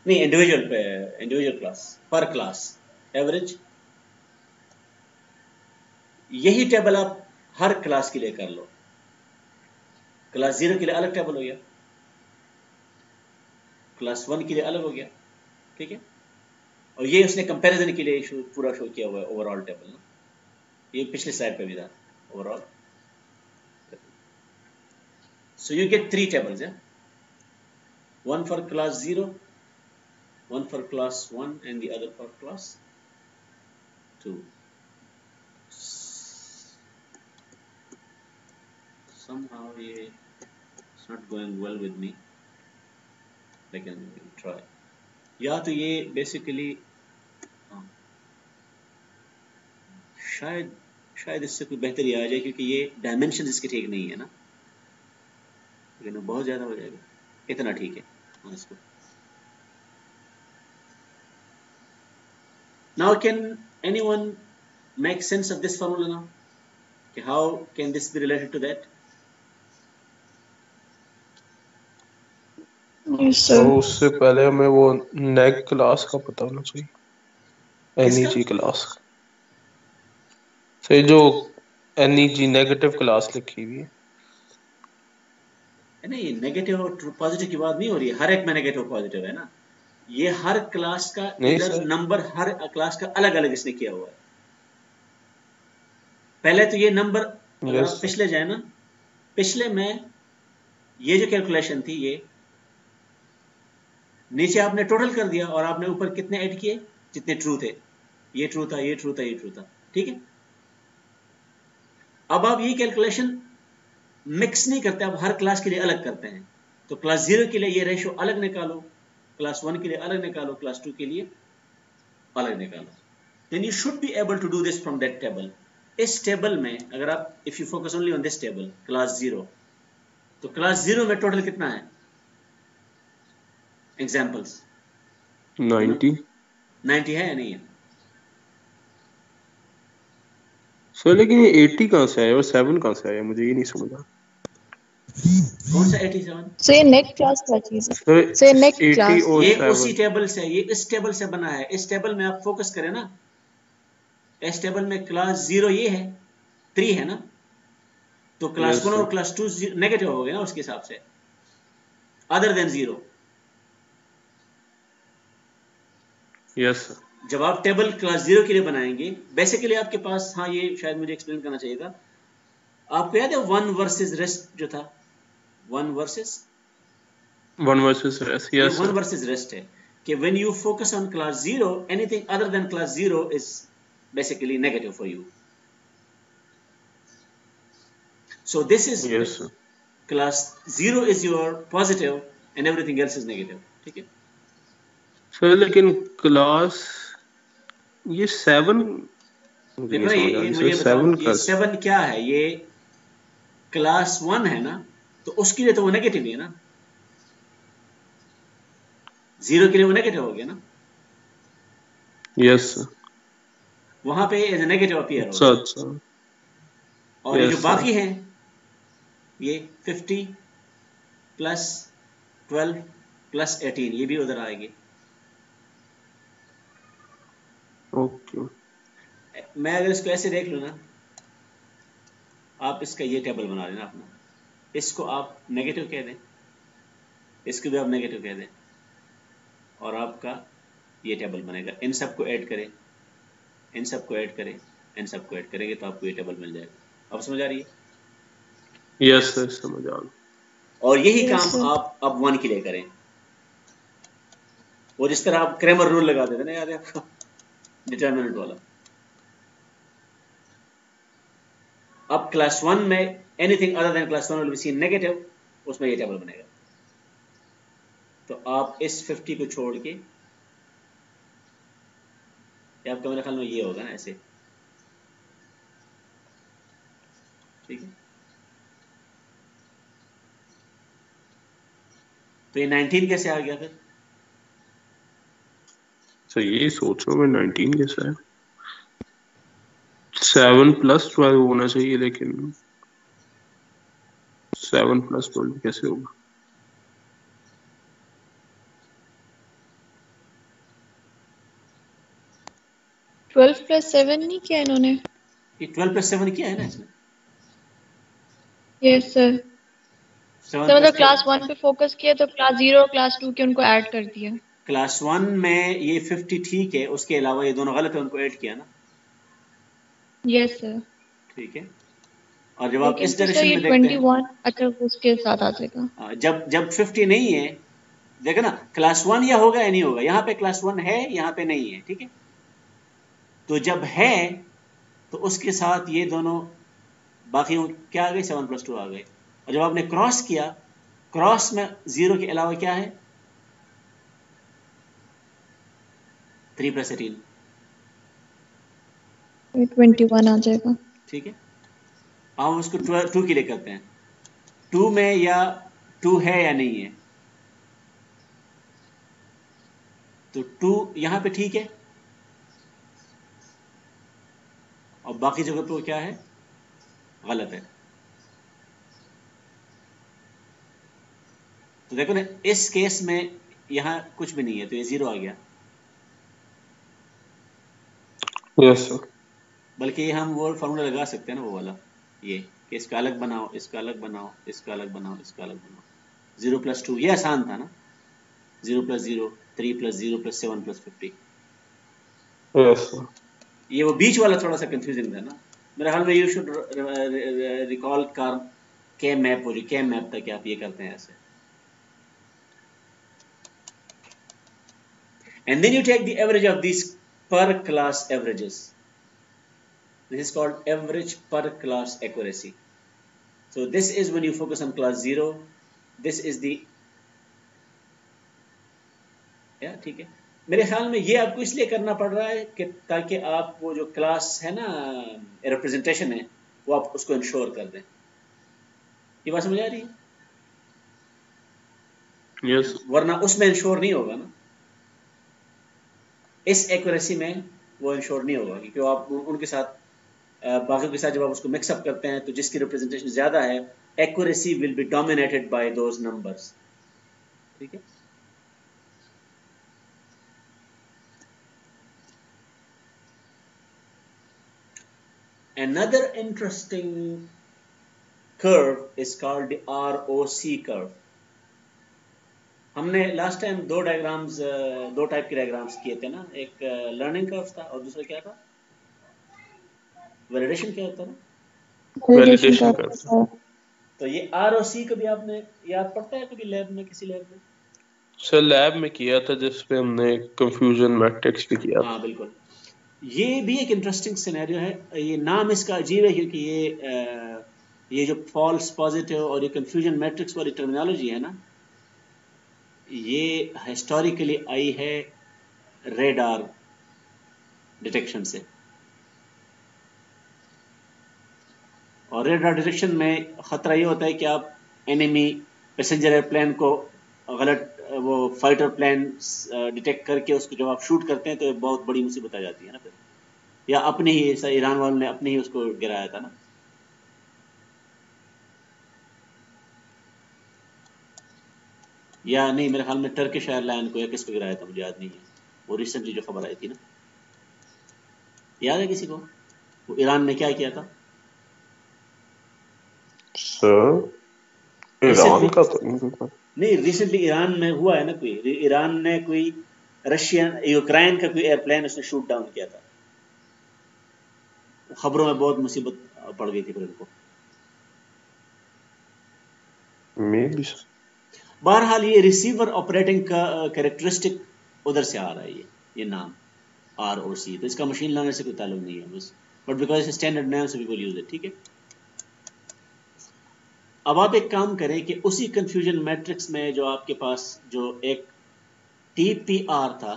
नहीं इंडिविजुअल क्लास पर क्लास एवरेज, यही टेबल आप हर क्लास के लिए कर लो। क्लास 0 के लिए अलग टेबल हो गया, क्लास 1 के लिए अलग हो गया, ठीक है। और ये उसने कंपैरिजन के लिए पूरा शो किया हुआ है ओवरऑल टेबल ना, ये पिछले स्लाइड पे भी था overall. So you get 3 tables, one for class 0, one for class 1, and the other for class 2. Somehow it's not going well with me, I can try. या तो ये बेसिकली शायद इससे कोई बेहतरी आ जाए, क्योंकि ये डायमेंशन इसके ठीक नहीं है ना, लेकिन बहुत ज्यादा हो जाएगा, इतना ठीक है। हाँ, इसको now can anyone make sense of this formula now? How can this be related to that? Yes, sir. तो उससे पहले हमें वो नेग क्लास का पता होना चाहिए, एनईजी क्लास। तो जो एनईजी नेगेटिव क्लास लिखी हुई है, नहीं, नेगेटिव और पॉजिटिव की बात नहीं हो रही है, हर एक में नेगेटिव पॉजिटिव है ना, ये हर क्लास का इधर नंबर, हर क्लास का अलग अलग इसने किया हुआ है। पहले तो ये नंबर, अगर आप पिछले जाए ना, पिछले में ये जो कैलकुलेशन थी, ये नीचे आपने टोटल कर दिया और आपने ऊपर कितने ऐड किए, जितने ट्रू थे, ये ट्रू था, ये ट्रू था, ये ट्रू था, ठीक है। अब आप ये कैलकुलेशन मिक्स नहीं करते, आप हर क्लास के लिए अलग करते हैं। तो क्लास 0 के लिए ये रेशो अलग निकालो, क्लास 1 के लिए अलग निकालो, क्लास 2 के लिए अलग निकालो। Then you should be able to do this from that table. इस टेबल में अगर आप if you focus only on this table class 0, तो क्लास 0 में टोटल कितना है एग्जाम्पल्स? 90 90 है या नहीं है? सर लेकिन ये 80 कहाँ से आया और 7 कहाँ से आया, मुझे ये नहीं समझा। कौन सा 87? So ये नेक्स्ट क्लास क्या चीज है? सर So ये नेक्स्ट 80 क्लास और ये 7 उसी टेबल से, ये इस टेबल से बना है। इस टेबल में आप फोकस करें ना, इस टेबल में क्लास 0 ये है, 3 है ना, तो क्लास यस 1 सर, और क्लास 2 नेगेटिव हो गए ना उसके हिसाब से, अदर देन 0। यस सर, जब आप टेबल क्लास 0 के लिए बनाएंगे, बेसिकली आपके पास, हाँ ये शायद मुझे एक्सप्लेन करना चाहिए था, आपको याद है 1 वर्सेस रेस्ट जो था, 1 वर्सेस, 1 वर्सेस रेस, ये यस 1 सर, वर्सेस रेस्ट है कि when you focus on class 0, anything other than class 0 is basically negative for you. So this is yes sir. Class 0 is your positive and everything else is negative, ठीक है। Sir लेकिन class ये 7 मुझे देखो नहीं ना, समझ आ ये रही सर, मुझे बताओ, 7 ये का 7 क्या है? ये क्लास 1 है ना, तो उसके लिए तो वो नेगेटिव ही है ना, 0 के लिए वो नेगेटिव हो गया ना, यस सर, वहां पे एज नेगेटिव अपीयर हो अच्छा गया। अच्छा, और ये जो यस सर, बाकी हैं, ये 50 प्लस 12 प्लस 18, ये भी उधर आएंगे। ओके, मैं अगर इसको ऐसे देख लूँ ना, आप इसका ये टेबल बना लेना अपना, इसको आप नेगेटिव कह दें, इसको भी आप नेगेटिव कह दें, और आपका ये टेबल बनेगा। इन सबको ऐड करें, इन सबको ऐड करें, इन सबको ऐड करेंगे तो आपको ये टेबल मिल जाएगा। अब समझ आ रही है? यस सर, समझ आ गया। और यही यस काम सर। आप अब 1 के लिए करें। वो जिस तरह आप क्रेमर रूल लगा देते ना, याद है आपको, डिटर्मिनेंट वाला। अब क्लास 1 में anything other than class 1 will be seen negative, उसमें ये टेबल बनेगा। तो आप इस 50 को छोड़ के, ये आपका मेरे ख्याल में ये होगा ना ऐसे, ठीक है। तो ये 19 कैसे आ गया फिर? सर यही सोच रहा हूँ मैं, 19 कैसा है, 7 प्लस 12 होना चाहिए, लेकिन 7 प्लस 12 कैसे होगा? 12 प्लस 7 नहीं किया इन्होंने? ये 12 प्लस 7 किया है ना इसमें, यस सर। 7 तो प्लस मतलब क्लास 1 पे फोकस किया तो क्लास 0 और क्लास 2 के उनको ऐड कर दिया। क्लास 1 में ये 50 ठीक है, उसके अलावा ये दोनों गलत है, उनको ऐड किया ना, यस सर। ठीक है। और जब आप लेकिन इस फिर सर डायरेक्शन ये में देखते हैं, 21, अच्छा उसके साथ आ जाएगा। जब जब 50 नहीं है, देखो ना, क्लास 1 या होगा या नहीं होगा, यहाँ पे क्लास 1 है, यहाँ पे नहीं है, ठीक है। तो जब है तो उसके साथ ये दोनों बाकी क्या आ गए, 7 प्लस 2 आ गए। और जब आपने क्रॉस किया, क्रॉस में 0 के अलावा क्या है, 3 प्लस 18, 21 आ जाएगा। ठीक है। हम उसको 2 के लिए करते हैं, 2 में या 2 है या नहीं है, तो 2 यहाँ पे ठीक है, और बाकी जगह पे क्या है, गलत है। तो देखो ना, इस केस में यहाँ कुछ भी नहीं है, तो ये 0 आ गया। यस सर, बल्कि हम वो फार्मूला लगा सकते हैं ना, वो वाला, ये कि इसका अलग बनाओ, इसका अलग बनाओ, इसका अलग बनाओ, इसका अलग बनाओ, 0 प्लस 2, ये आसान था ना, 0 plus 0, 3 plus 0 plus 7 plus 50। Yes sir, ये वो बीच वाला थोड़ा सा कंफ्यूजिंग था ना, मेरे ख्याल में यू शुड रिकॉल कार के मैप हो, के मैप तक आप ये करते हैं ऐसे, and then you take the average of this per class averages. This is called average per class accuracy. So this is when you focus on class 0. This is the ठीक है. मेरे ख्याल में ये आपको इसलिए करना पड़ रहा है कि ताकि आप वो जो क्लास है ना रिप्रेजेंटेशन है वो आप उसको इंश्योर कर दें. ये बात समझ आ रही है? यस. वरना उसमें इंश्योर नहीं होगा ना, इस एक्यूरेसी में वो इंश्योर नहीं होगा, क्योंकि आप उनके साथ बाकियों के साथ जब आप उसको मिक्सअप करते हैं तो जिसकी रिप्रेजेंटेशन ज्यादा है, accuracy will be dominated by those numbers. ठीक है. Another interesting curve is called the ROC curve. हमने लास्ट टाइम दो टाइप के डायग्राम्स किए थे ना, एक लर्निंग कर्व था और दूसरा क्या था, वैलिडेशन क्या होता है ना, वैलिडेशन कर्व. तो ये ROC कभी आपने याद पड़ता है कभी लैब में, किसी लैब में? सर लैब में किया था जिसपे हमने कंफ्यूजन मैट्रिक्स भी किया. हाँ बिल्कुल. ये भी एक इंटरेस्टिंग सिनेरियो है. ये नाम इसका अजीब है क्योंकि ये जो फॉल्स पॉजिटिव और ये कंफ्यूजन मैट्रिक्स वाली टर्मिनोलॉजी है ना, ये हिस्टोरिकली आई है रेडार डिटेक्शन से. और रेडार डिटेक्शन में खतरा ये होता है कि आप एनिमी पैसेंजर एयरप्लेन को गलत वो फाइटर प्लेन डिटेक्ट करके उसको जब आप शूट करते हैं तो बहुत बड़ी मुसीबत आ जाती है ना फिर. या अपने ही ईरान वालों ने अपने ही उसको गिराया था ना. या नहीं, मेरे ख्याल में टर्किश एयरलाइन को या किस पे गिराया था, मुझे याद नहीं है. वो रिसेंटली जो खबर आई थी ना, याद है किसी को? वो ईरान ने क्या किया था? सर ईरान का तो नहीं, रिसेंटली ईरान में हुआ है ना, कोई ईरान ने कोई रशियन यूक्रेन का कोई एयरप्लेन उसने शूट डाउन किया था. खबरों में बहुत मुसीबत पड़ गई थी फिर उनको. बहरहाल ये रिसीवर ऑपरेटिंग का कैरेक्टरिस्टिक उधर से आ रहा है, ये नाम ROC. तो इसका मशीन लर्निंग से कोई ताल्लुक नहीं है बस, बट बिकॉज स्टैंडर्ड नेम से पीपल यूज इट. ठीक है. अब आप एक काम करें कि उसी कंफ्यूजन मैट्रिक्स में जो आपके पास जो एक TPR था,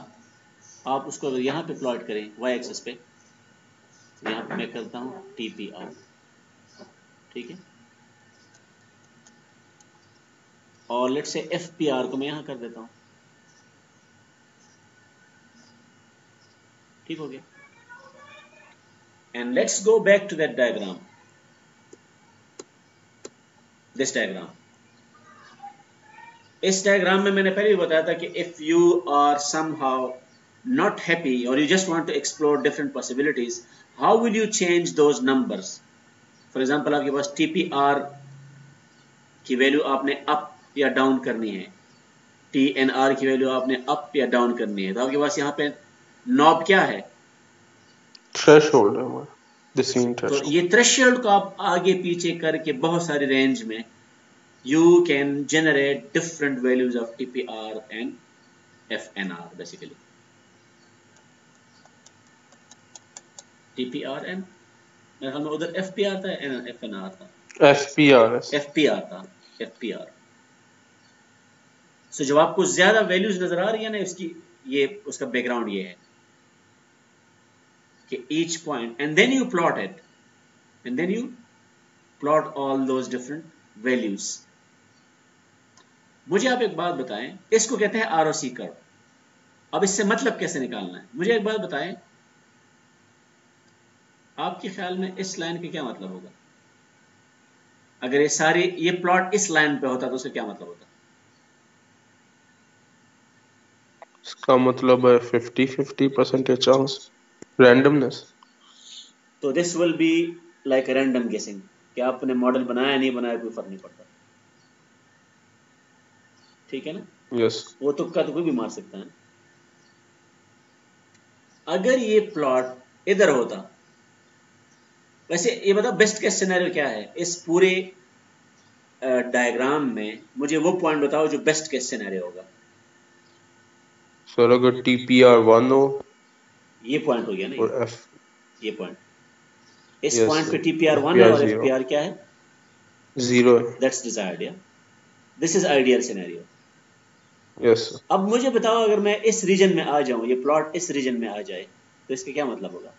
आप उसको अगर यहाँ पे प्लॉट करें y एक्सिस पे, यहाँ पे मैं करता हूँ TPR. ठीक है. और लेट्स से FPR को मैं यहाँ कर देता हूँ. ठीक हो गया. And let's go back to that diagram, this diagram. इस डायग्राम में मैंने पहले भी बताया था कि if you are somehow not happy or you just want to explore different possibilities, how will you change those numbers? For example, आपके पास TPR की वैल्यू आपने अप या डाउन करनी है, TNR की वैल्यू आपने अप या डाउन करनी है, तो आपके पास यहाँ पे नॉब क्या है? थ्रेशोल्ड है हमारा, द सीन थ्रेशोल्ड. तो ये थ्रेशोल्ड को आप आगे पीछे करके बहुत सारी रेंज में you can generate different values of TPR and FNR basically. TPR and मेरे ख्याल में उधर FPR था, FNR था, FPR था, FPR. So जब आपको ज्यादा वैल्यूज नजर आ रही है ना इसकी, ये उसका बैकग्राउंड ये है कि each point and then you plot it and then you plot all those different values. मुझे आप एक बात बताएं, इसको कहते हैं ROC कर्व. अब इससे मतलब कैसे निकालना है? मुझे एक बात बताएं, आपके ख्याल में इस लाइन का क्या मतलब होगा? अगर ये प्लॉट इस लाइन पे होता तो उसका क्या मतलब होता? इसका मतलब है 50-50% चांस, रैंडमनेस. तो this will be like random गेसिंग, कि आपने मॉडल बनाया नहीं बनाया कोई फर्क नहीं पड़ता. ठीक है ना? यस. वो तुक्का तो कोई भी मार सकता है. अगर ये प्लॉट इधर होता, वैसे ये बताओ बेस्ट केस सिनेरियो क्या है इस पूरे डायग्राम में? मुझे वो पॉइंट बताओ जो बेस्ट केस सिनेरियो होगा. सर अगर TPR 1 हो ये पॉइंट हो गया ना, और F ये पॉइंट, इस यस पॉइंट पे TPR 1 है TPR और 0 FPR क्या है, 0 है दैट्स डिजायर्ड, या this is ideal scenario. Yes अब मुझे बताओ अगर मैं इस रीजन में आ जाऊं, ये प्लॉट इस रीजन में आ जाए तो इसका क्या मतलब होगा?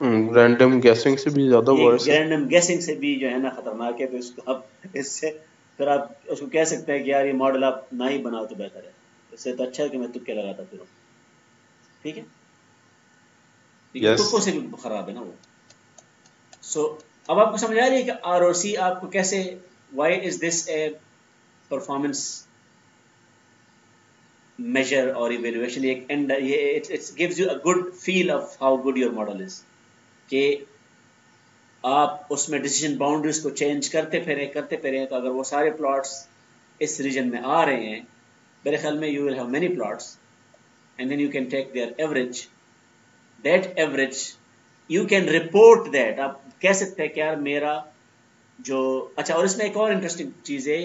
रैंडम गैसिंग से भी ज्यादा ये वर्स है। रैंडम गेसिंग से भी जो है ना खतरनाक है, तो इसको आप इससे फिर आप उसको कह सकते हैं कि यार ये मॉडल आप ना ही बनाओ तो बेहतर है, इससे तो अच्छा है कि मैं तुक्के लगाता फिरूं, ठीक है, क्योंकि यस तुक्कों से भी खराब है ना वो। सो अब आपको समझ आ रही है कि ROC आपको कैसे, why is this A performance measure or evaluation, एक एंड ये it gives you a good feel of how good your model is, कि आप उसमें डिसीजन बाउंड्रीज को चेंज करते फिरे तो अगर वो सारे प्लॉट्स इस रीजन में आ रहे हैं, मेरे ख्याल में you will have many plots and then you can take their average, that average you can report that, आप कह सकते हैं कि यार मेरा जो, अच्छा और इसमें एक और इंटरेस्टिंग चीज है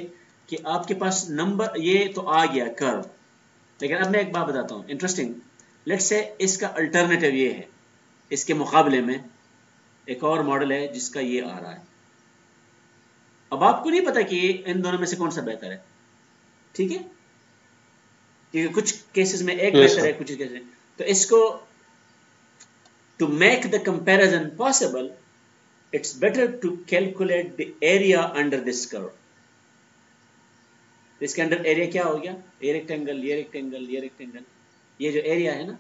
कि आपके पास नंबर ये तो आ गया कर्व, लेकिन अब मैं एक बात बताता हूँ इंटरेस्टिंग, लेट्स से इसका अल्टरनेटिव ये है, इसके मुकाबले में एक और मॉडल है जिसका ये आ रहा है। अब आपको नहीं पता कि इन दोनों में से कौन सा बेहतर है, ठीक है, क्योंकि कुछ केसेस में एक यस बेहतर है, कुछ केसेस में, तो इसको to make the comparison possible it's better to calculate the area under this curve. इसके अंडर एरिया क्या हो गया, ये रेक्टेंगल, ये रेक्टेंगल, ये रेक्टेंगल, ये जो एरिया है ना,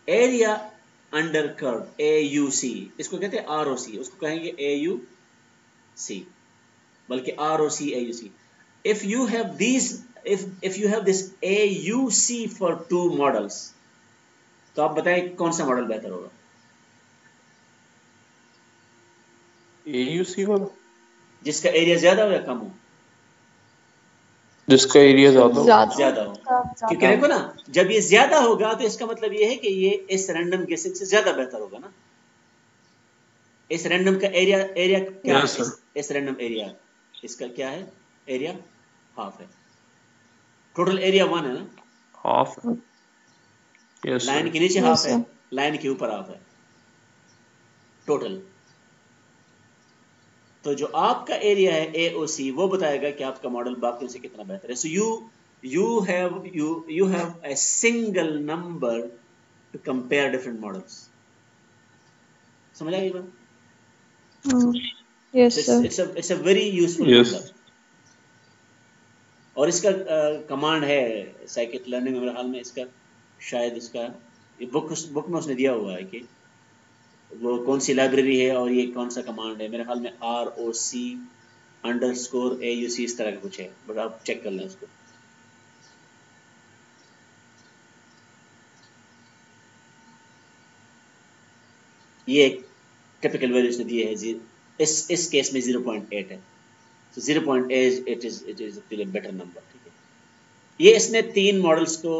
एरिया अंडर कर्व AUC, इसको कहते हैं ROC, उसको कहेंगे AUC, बल्कि ROC AUC। if you have these if you have this AUC for two models, तो आप बताएं कौन सा मॉडल बेहतर होगा? AUC वाला, जिसका एरिया ज्यादा हो या कम हो? जिसका एरिया ज्यादा हो। ज्यादा हो, क्योंकि देखो ना जब ये ज्यादा होगा तो इसका मतलब ये है कि ये इस रैंडम गेसिंग से ज्यादा बेहतर होगा ना। इस रैंडम का एरिया एरिया क्या यस है, सर इस रैंडम एरिया इसका क्या है, एरिया हाफ है, टोटल एरिया 1 है ना, हाफ यस लाइन सर के नीचे हाफ है, लाइन के ऊपर हाफ है टोटल। तो जो आपका एरिया है AOC वो बताएगा कि आपका मॉडल बाकियों से कितना बेहतर है। सो you have a single number to compare different models। समझ आई बात? Yes sir, it's a very useful yes number। और इसका कमांड है साइकिट लर्निंग में, मेरे ख्याल में इसका शायद इसका ये बुक में उसने दिया हुआ है कि वो कौन सी लाइब्रेरी है और ये कौन सा कमांड है, मेरे ख्याल में ROC_AUC इस तरह का कुछ है, बट आप चेक कर लें उसको। ये एक टिपिकल वैल्यू इसने दिए है, इस केस में 0.8 है, so 0.8 it is better number, ठीक है। ये इसने 3 मॉडल्स को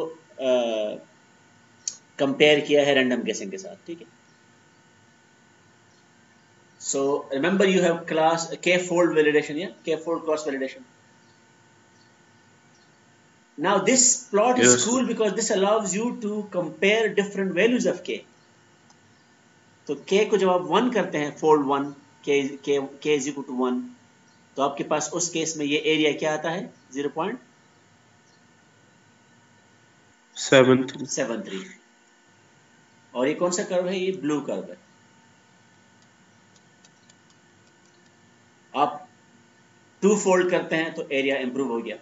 कंपेयर किया है रैंडम गेसिंग के साथ, ठीक है। So remember you have class k-fold validation, yeah, k-fold cross validation. Now this plot is yes cool because this allows you to compare different values of k. तो k को जब आप 1 करते हैं, fold 1, k is equal to 1, तो आपके पास उस case में ये एरिया क्या आता है, 0.73। और ये कौन सा कर्व है, ये ब्लू कर्व है। आप 2 फोल्ड करते हैं तो एरिया इंप्रूव हो गया,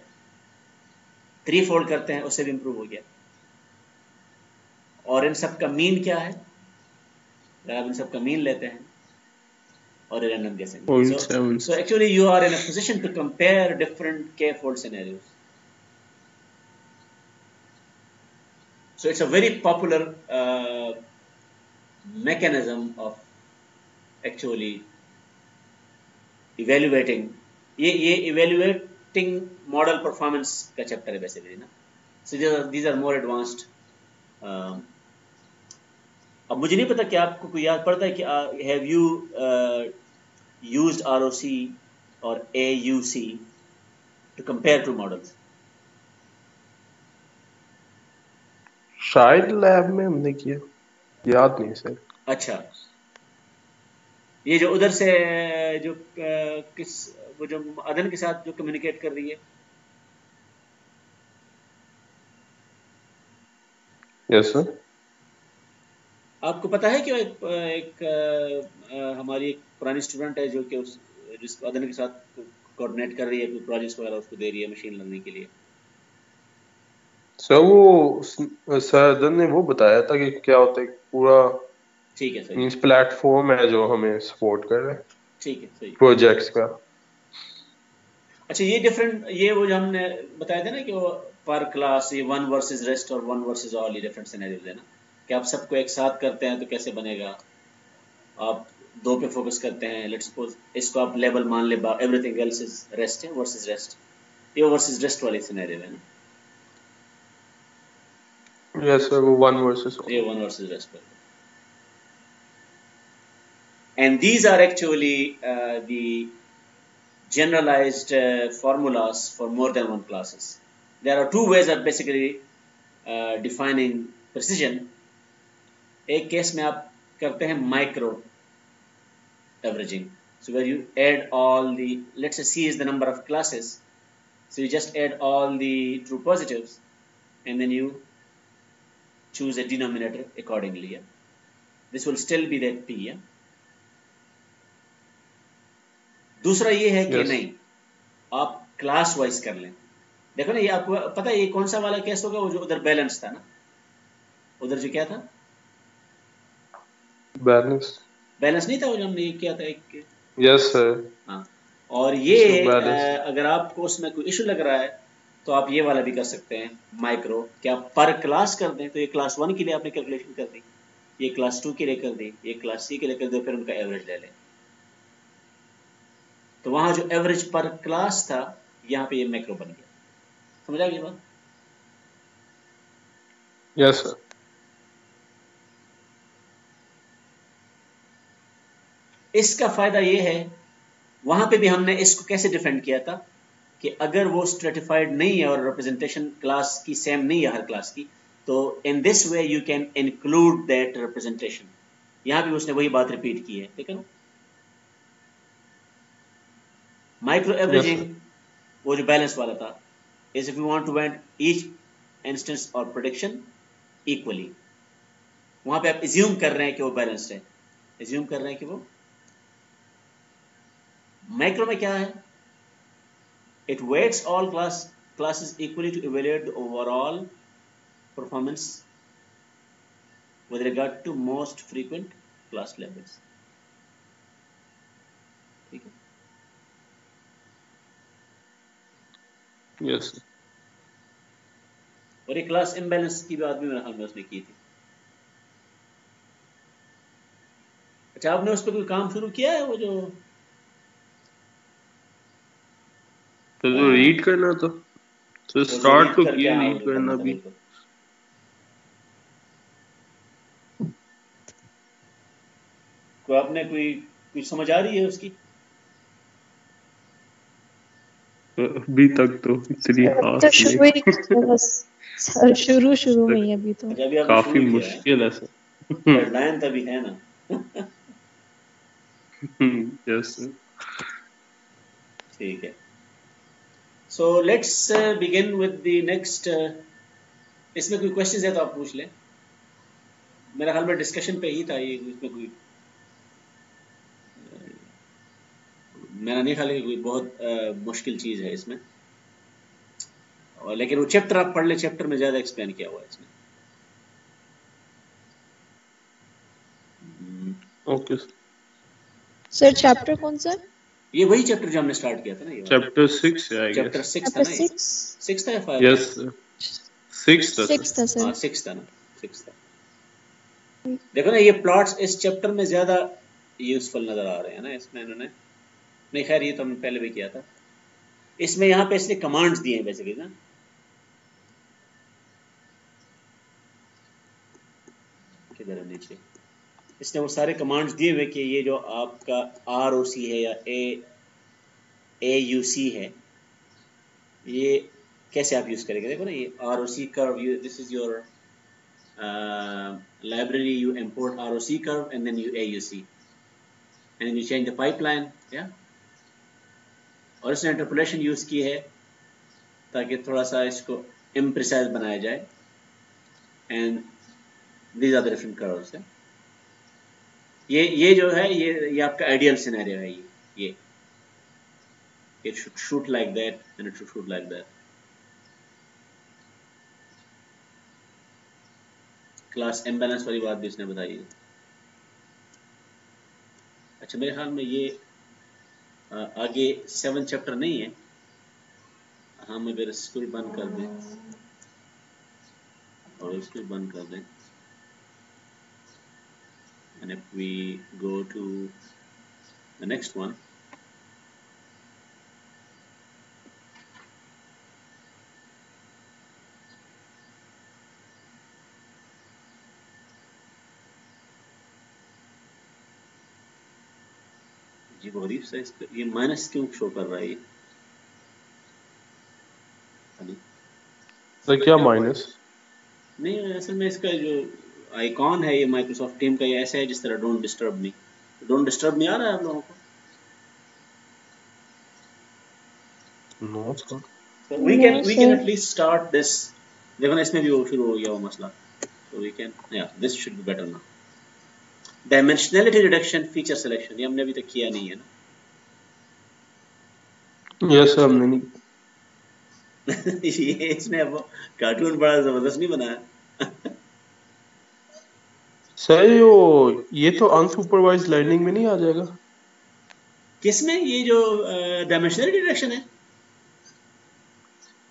3 फोल्ड करते हैं उससे भी इंप्रूव हो गया, और इन सब का मीन क्या है, आप इन सब का मीन लेते हैं और रैंडम गेसिंग। 0.7 so actually you are in a position to compare different k-fold scenarios। so it's a very popular mechanism of actually evaluating, ये evaluating model performance का चैप्टर है बेसिकली ना। so these are more advanced। अब मुझे नहीं पता कि आपको कोई याद पड़ता है कि have you used ROC or AUC to compare two models? शायद लैब में हमने किया, याद नहीं सर। अच्छा, ये जो उधर से जो किस वो जो अदन के साथ जो कम्युनिकेट कर रही है, यस सर। आपको पता है कि वो हमारी एक पुरानी स्टूडेंट है जो कि जिस अदन के साथ कोऑर्डिनेट कर रही है, कोई प्रोजेक्ट्स वगैरह उसको दे रही है मशीन लर्निंग के लिए। सर वो सर अदन ने वो बताया था कि क्या होता है, पूरा ठीक है, सही है, मींस प्लेटफॉर्म है जो हमें सपोर्ट कर रहा है ठीक है, सही। प्रोजेक्ट्स का। अच्छा, ये डिफरेंट, ये वो जो हमने बताया था ना कि वो पर क्लास ये वन वर्सेस रेस्ट और वन वर्सेस ऑल, ये डिफरेंट सिनेरियोज है ना, कि आप सबको एक साथ करते हैं तो कैसे बनेगा, आप दो पे फोकस करते हैं, लेट्स सपोज इसको आप लेवल मान ले, एवरीथिंग एल्स इज रेस्ट है वर्सेस रेस्ट, ये वर्सेस रेस्ट वाले सिनेरियो है ना, यस सर, वो वन वर्सेस ये वन वर्सेस रेस्ट वाले। And these are actually the generalized formulas for more than one classes. There are two ways of basically defining precision. एक case में आप करते हैं micro averaging. So where you add all the, let's say C is the number of classes. So you just add all the true positives and then you choose a denominator accordingly. Yeah? This will still be that P. Yeah? दूसरा ये है कि yes. नहीं, आप class wise कर लें। देखो ना, ये आपको पता है ये कौन सा वाला केस होगा, वो जो उधर बैलेंस था ना, उधर जो क्या था, बैलेंस नहीं था, वो जो हमने ये किया था एक। Yes sir. हाँ, और ये बैलेंस। अगर आपको उसमें कोई इशू लग रहा है तो आप ये वाला भी कर सकते हैं माइक्रो, क्या पर क्लास कर दें, तो ये क्लास 1 के लिए आपने कैलकुलेशन कर दी, ये क्लास 2 के लिए कर दी, ये क्लास सी के लिए कर दो, फिर उनका एवरेज ले लें। तो वहां जो एवरेज पर क्लास था, यहाँ पे ये मैक्रो बन गया। समझ आ गई बात? Yes sir. इसका फायदा ये है, वहां पे भी हमने इसको कैसे डिफेंड किया था कि अगर वो स्ट्रेटिफाइड नहीं है और रिप्रेजेंटेशन क्लास की सेम नहीं है हर क्लास की, तो in this way you can include that representation. यहां भी उसने वही बात रिपीट की है, ठीक है ना। Micro yes averaging sir. वो जो बैलेंस वाला था, is if you want to weight each instance और प्रेडिक्शन इक्वली, वहां पे आप एज्यूम कर रहे हैं कि वो बैलेंस्ड है, एज्यूम कर रहे हैं कि वो। माइक्रो में क्या है, it weights all classes equally to evaluate the overall performance with regard to most frequent class levels. ठीक है, यस। और ये क्लास इम्बैलेंस की बात भी मेरे ख्याल में उसने की थी। अच्छा, आपने उस पर कोई काम शुरू किया है, वो जो तो जो रीड करना था, तो स्टार्ट तो करके, किया हाँ वो रीड जो करना करना था, भी। बिल्कुल। कोई आपने कोई समझ आ रही है उसकी? अभी तक तो इतनी तो खास शुरू ही नहीं। बस शुरू में ही अभी तो। अच्छा, अभी आपने काफी शुरू किया है, मुश्किल है सर। डेडलाइन तभी है ना। Yes sir. ठीक है, so let's begin with the next. इसमें कोई क्वेश्चंस है तो आप पूछ लें, मेरा ख्याल में डिस्कशन पे ही था ये, इसमें कोई मेरा नहीं ख्याल है कि कोई बहुत मुश्किल चीज़ है इसमें, और लेकिन वो चैप्टर आप पढ़ ले, चैप्टर में ज़्यादा एक्सप्लेन किया हुआ है इसमें। ओके सर चैप्टर कौन सा? ये वही चैप्टर जो हमने स्टार्ट किया था ना, ये वाला चैप्टर 6 है आई चैप्टर गेस। 6 था चैप्टर ना, ये 6। 6 था या 5 था? यस सर, 6 था सर। 6 था हाँ, सर। 6 था ना, 6 था। देखो ना, ये प्लॉट्स इस चैप्टर में ज़्यादा यूजफुल नज़र आ रहे हैं ना इसमें इन्होंने। नहीं, खैर ये तो हमने पहले भी किया था। इसमें यहाँ पे इसने कमांड्स दिए हैं बेसिकली ना, किधर है नीचे, इसने वो सारे कमांड्स दिए हुए कि ये जो आपका ROC है या AUC है, ये कैसे आप यूज करेंगे। देखो ना, ये ROC curve, this is your library, you import ROC curve, and then you AUC, and then you change the pipeline. Yeah, और इसने इंटरपोलेशन यूज की है ताकि थोड़ा सा इसको इम्प्रिसाइज बनाया जाए, and these are the different curves. ये जो है ये आपका आइडियल सिनेरियो है। ये it should shoot like that and it should shoot like that। Class imbalance वाली बात भी इसने बताई है। अच्छा, मेरे ख्याल में ये आगे 7 चैप्टर नहीं है। हम अगर इसको भी बंद कर दें और इसको भी बंद कर दें, and if we go to the next one, जी बहुत ही सही। ये माइनस क्यों शो कर रहा है ये? तो क्या माइनस? नहीं, असल में इसका जो आइकॉन है ये माइक्रोसॉफ्ट टीम का ये ऐसा है जिस तरह don't disturb me. Don't disturb नहीं आ रहा है आप लोगों को? No sir. So we can at least start this। देखो ना, इसमें भी वो शुरू हो गया वो मसला। So we can, yeah, this should be better now। Dimensionality reduction, feature selection, ये हमने अभी तक किया नहीं है ना? यस सर, हमने नहीं। ये इसने अब कार्टून बड़ा जबरदस्त नहीं बनाया। सर ये तो अनसुपरवाइज्ड लर्निंग में नहीं आ जाएगा? किसमें? ये जो डायमेंशनलिटी रिडक्शन है?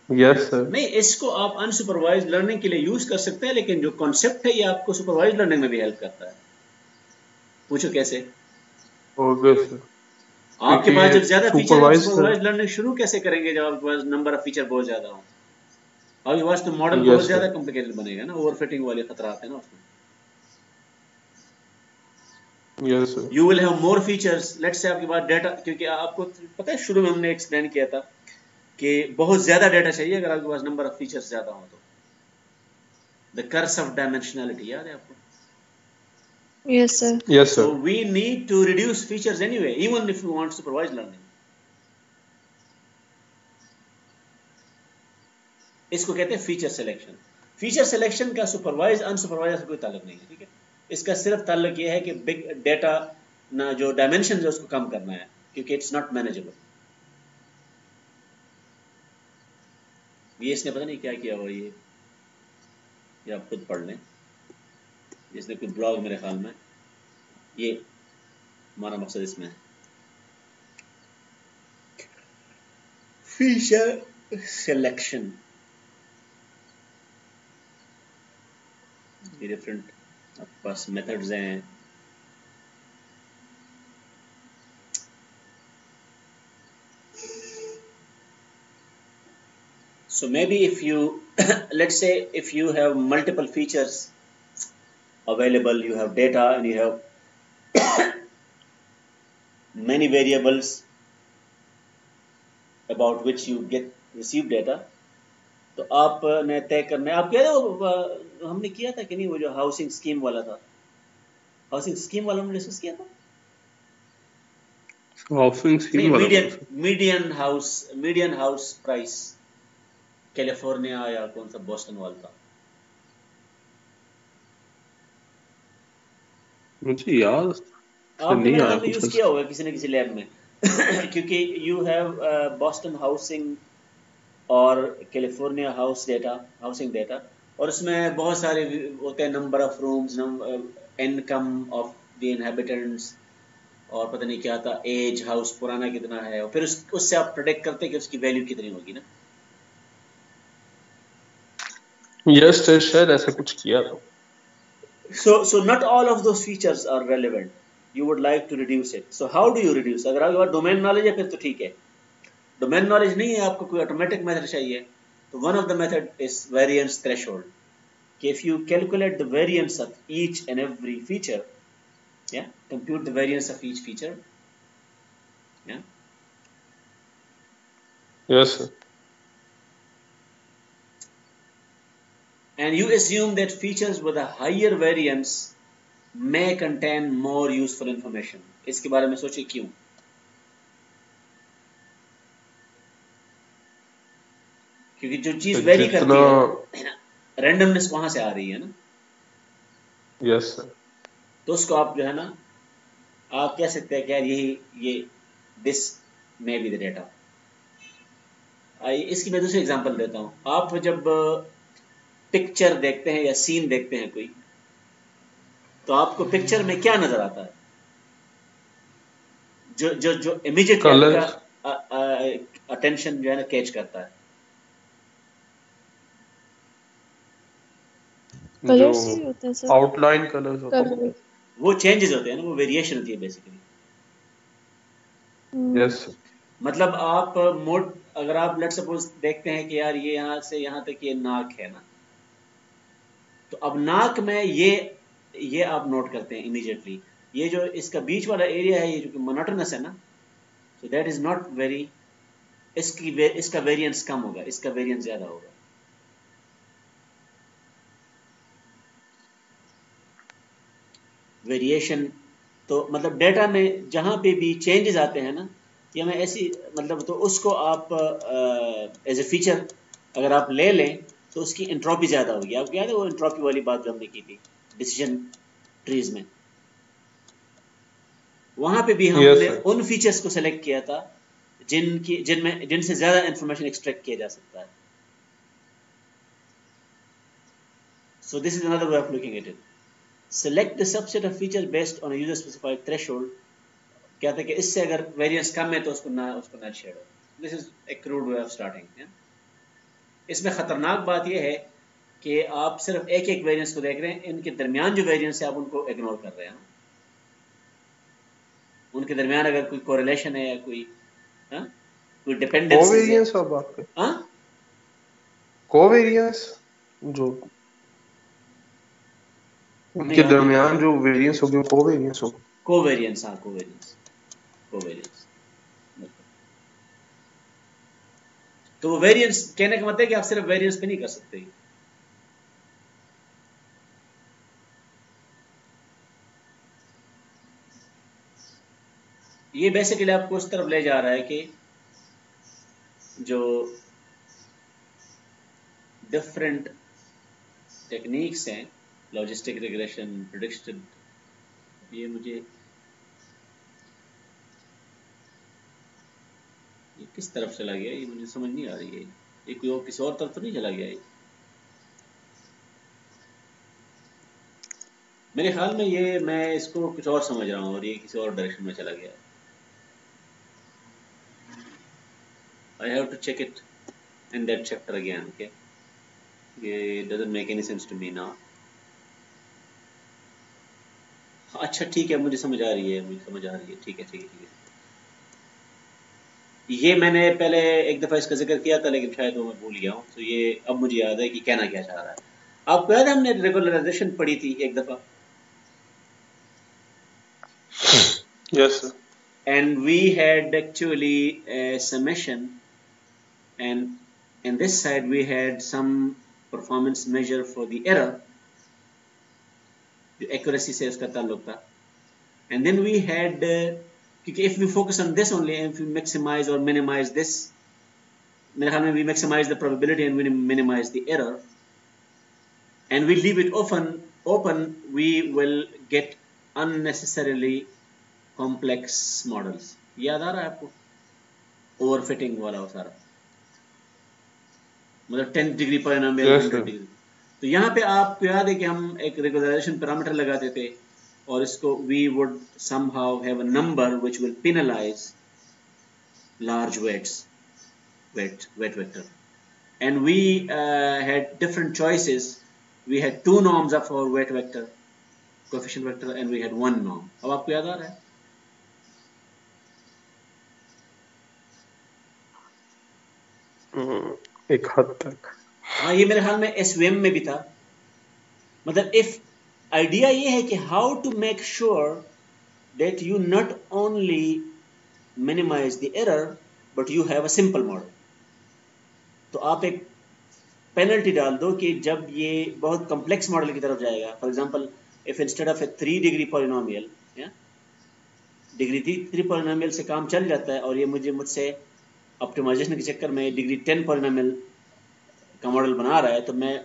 Yes sir. नहीं, इसको आप अनसुपरवाइज्ड लर्निंग के लिए यूज कर सकते हैं, लेकिन जो कॉन्सेप्ट है ये आपको सुपरवाइज्ड लर्निंग में भी हेल्प करता है। पूछो कैसे? Okay sir. आपके पास जब ज्यादा फीचर है, सुपरवाइज्ड सुपरवाइज्ड लर्निंग शुरू कैसे करेंगे जब आपके पास नंबर ऑफ फीचर बहुत ज्यादा हो? आपके पास तो मॉडल बहुत यस ज्यादा सर। कॉम्प्लिकेटेड बनेगा ना, ओवरफिटिंग वाले खतरात है ना उसमें। Yes sir. You will have more features. Let's say आपके पास डाटा, क्योंकि आपको पता है शुरू में हमने एक्सप्लेन किया था कि बहुत ज्यादा डाटा चाहिए अगर आपके पास नंबर ऑफ फीचर्स ज्यादा हो तो। द कर्स ऑफ डायमेंशनलिटी याद है आपको? Yes, sir. Yes So sir. we need to reduce features anyway, even if we want supervised learning। इसको कहते हैं फीचर सिलेक्शन। फीचर सिलेक्शन का सुपरवाइज अनसुपरवाइज से कोई ताल्लुक नहीं है, ठीक है? इसका सिर्फ ताल्लुक ये है कि बिग डेटा ना जो डायमेंशन है उसको कम करना है, क्योंकि इट्स नॉट मैनेजेबल। ये इसने पता नहीं क्या किया हुआ ये आप खुद पढ़ लें। इसने कोई ब्लॉग मेरे ख्याल में, ये हमारा मकसद इसमें है फीचर सिलेक्शन। ये डिफरेंट आपके पास मेथड्स हैं। So maybe if you let's say if you have multiple features available, you have data and you have many variables about which you receive data, तो आपने तय करना है। आप कह रहे हो हमने किया था कि नहीं, वो जो हाउसिंग स्कीम वाला था, हाउसिंग स्कीम वाला हमने डिस्कस किया था। हाउसिंग स्कीम वाला मीडियन हाउस प्राइस कैलिफोर्निया या कौन सा बोस्टन वाला था? मुझे याद आपने नहीं मेरे आया ख्याल में यूज कुछ किया होगा किसी न किसी लैब में। क्योंकि यू हैव बोस्टन हाउसिंग और कैलिफोर्निया हाउसिंग डेटा, और उसमें बहुत सारे होते हैं, number of rooms, income of the inhabitants, और पता नहीं क्या था, एज हाउस पुराना कितना है, और फिर उससे आप प्रेडिक्ट करते हैं कि उसकी वैल्यू कितनी होगी ना। यस सर, शायद ऐसा कुछ किया था। So not all of those features are relevant। You would like to reduce it। So how do you reduce? अगर आपके पास डोमेन नॉलेज है फिर तो ठीक है। डोमेन नॉलेज नहीं है, आपको कोई ऑटोमेटिक मेथड चाहिए, तो one of the method is variance threshold. कि if you calculate the variance of each and every feature, yeah, compute the variance of each feature, yeah, yes sir. and you assume that features with a higher variance may contain more useful information. इसके बारे में सोचिए क्यों? क्योंकि जो चीज very करती है ना, रैंडमनेस वहां से आ रही है ना. Yes sir. तो उसको आप जो है ना, आप कह सकते हैं कि यार ये this may be the data. इसकी मैं दूसरी एग्जांपल देता हूँ. आप जब पिक्चर देखते हैं या सीन देखते हैं कोई, तो आपको पिक्चर में क्या नजर आता है? जो जो जो इमीडिएटली आपका अटेंशन जो है ना कैच करता है. कलर्स ही होते हैं सर. आउटलाइन कलर्स होते हैं. वो चेंजेस होते हैं ना, वो वेरिएशन होती है बेसिकली. यस. मतलब आप मोड, अगर आप लेट सपोज देखते हैं कि यार ये यहाँ से यहाँ तक ये नाक है ना, तो अब नाक में ये आप नोट करते हैं इमीडिएटली, ये जो इसका बीच वाला एरिया है, ये जो मोनोटोनस है ना, so that is not very, इसका वेरिएंस कम होगा, इसका वेरिएंस ज्यादा होगा. वेरिएशन तो मतलब डेटा में जहां पे भी चेंजेस आते हैं ना, या मैं ऐसी मतलब, तो उसको आप एज ए फीचर अगर आप ले लें तो उसकी एंट्रोपी ज्यादा होगी. आपको याद है वो एंट्रोपी वाली बात जो हमने की थी डिसीजन ट्रीज में? वहां पे भी हमने उन फीचर्स को सेलेक्ट किया था जिनसे ज्यादा इंफॉर्मेशन एक्सट्रैक्ट किया जा सकता है. So this is another way of looking at it. Select the subset of features based on a user specified threshold. कहते हैं कि इससे अगर वेरिएंस कम है तो उसको ना छेड़ो. This is a crude way of starting. इसमें खतरनाक बात यह है कि आप सिर्फ एक एक वेरिएंस को देख रहे हैं, इनके दरमियान जो वेरिएंस है आप उनको इग्नोर कर रहे हैं. उनके दरमियान अगर कोई कोरिलेशन है या कोई डिपेंडेंसी है. कोवेरिएंस आप बात कर. हां, कोवेरिएंस जो उनके दरमियान जो वेरिएंस होगी वो कोवेरिएंस होगी. कोवेरिएंस, हाँ कोवेरिएंस. तो वो वेरिएंस कहने का मतलब है कि आप सिर्फ वेरिएंस पे नहीं कर सकते. ये बेसिकली आपको उस तरफ ले जा रहा है कि जो डिफरेंट टेक्निक्स हैं, लॉजिस्टिक रिग्रेशन, प्रेडिक्शन, ये किस तरफ चला गया, ये मुझे समझ नहीं आ रही है. ये कोई और किसी और तरफ तो नहीं चला गया है? मेरे ख्याल में मैं इसको कुछ और समझ रहा हूँ और ये किसी और डायरेक्शन में चला गया है. I have to check it in that chapter again. Okay, it doesn't make any sense to me now. अच्छा ठीक है, मुझे समझ आ रही है. ठीक है. ये मैंने पहले एक दफ़ा इसका जिक्र किया था, लेकिन शायद वो मैं भूल गया हूँ. तो ये अब मुझे याद है कि कहना क्या चाह रहा है. आपको याद है हमने रेगुलराइजेशन पढ़ी थी एक दफ़ा? Yes sir. And we had actually a summation, and in this side we had some performance measure for the error, जो accuracy से उसका ताल्लुक था. And then we had क्योंकि if we focus on this only, and if we maximize or minimize this, मेरे ख्याल में we maximize the probability and we minimize the error, and we leave it open, we will get unnecessarily complex models. याद आ रहा है आपको overfitting वाला वो सारा, मतलब 10 डिग्री पॉलिनोमियल, 100 डिग्री. तो यहाँ पे आपको याद है कि हम एक रेगुलराइजेशन पैरामीटर लगाते थे और इसको we would somehow have a number which will penalize large weight vector, and we had different choices. We had 2 norms of our weight vector, coefficient vector, and we had 1 norm. अब आपको याद आ रहा है? एक हद तक. हाँ, ये मेरे ख्याल में SVM में भी था. मतलब इफ आइडिया ये है कि how to make sure that you not only minimize the error but you have a simple model. तो आप एक पेनल्टी डाल दो कि जब ये बहुत कॉम्प्लेक्स मॉडल की तरफ जाएगा, for example if instead of A 3 degree polynomial, degree 3 polynomial से काम चल जाता है और ये मुझसे ऑप्टिमाइजेशन के चक्कर में डिग्री 10 पॉलिनोमियल का मॉडल बना रहा है, तो मैं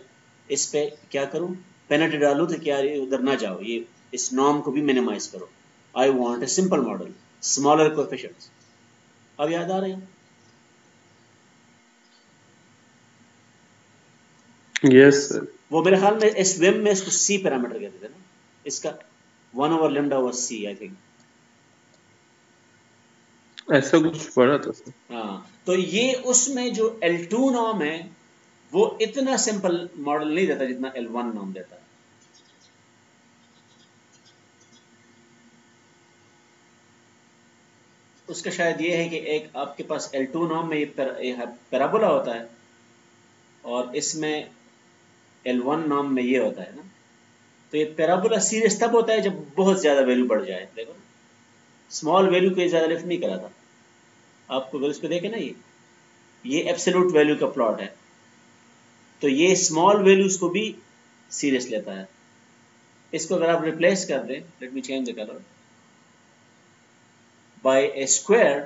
इस पे क्या करूं, पेनल्टी डालूं तो क्या उधर ना जाओ, ये इस नॉर्म को भी मिनिमाइज करो। I want a simple model, smaller coefficients. अब याद आ रहे हैं? Yes sir. वो मेरे ख्याल में SVM में इसको C पैरामीटर कहते थे ना, इसका 1/λ was C आई थिंक। ऐसा कुछ पढ़ा था सर। हाँ, तो ये उसमें जो L2 नॉर्म है वो इतना सिंपल मॉडल नहीं देता जितना L1 नॉर्म देता है। उसका शायद ये है कि एक आपके पास L2 नॉर्म में ये पैराबोला होता है और इसमें L1 नॉर्म में ये होता है ना, तो ये पैराबोला सीरियस तब होता है जब बहुत ज्यादा वैल्यू बढ़ जाए। देखो स्मॉल वैल्यू को ज्यादा लिफ्ट नहीं करा था आपको, अगर इस पे देखे ना, ये एब्सोल्यूट वैल्यू का प्लॉट है, तो ये स्मॉल वैल्यूज को भी सीरियस लेता है। इसको अगर आप रिप्लेस कर दें, let me change the colour, by a square,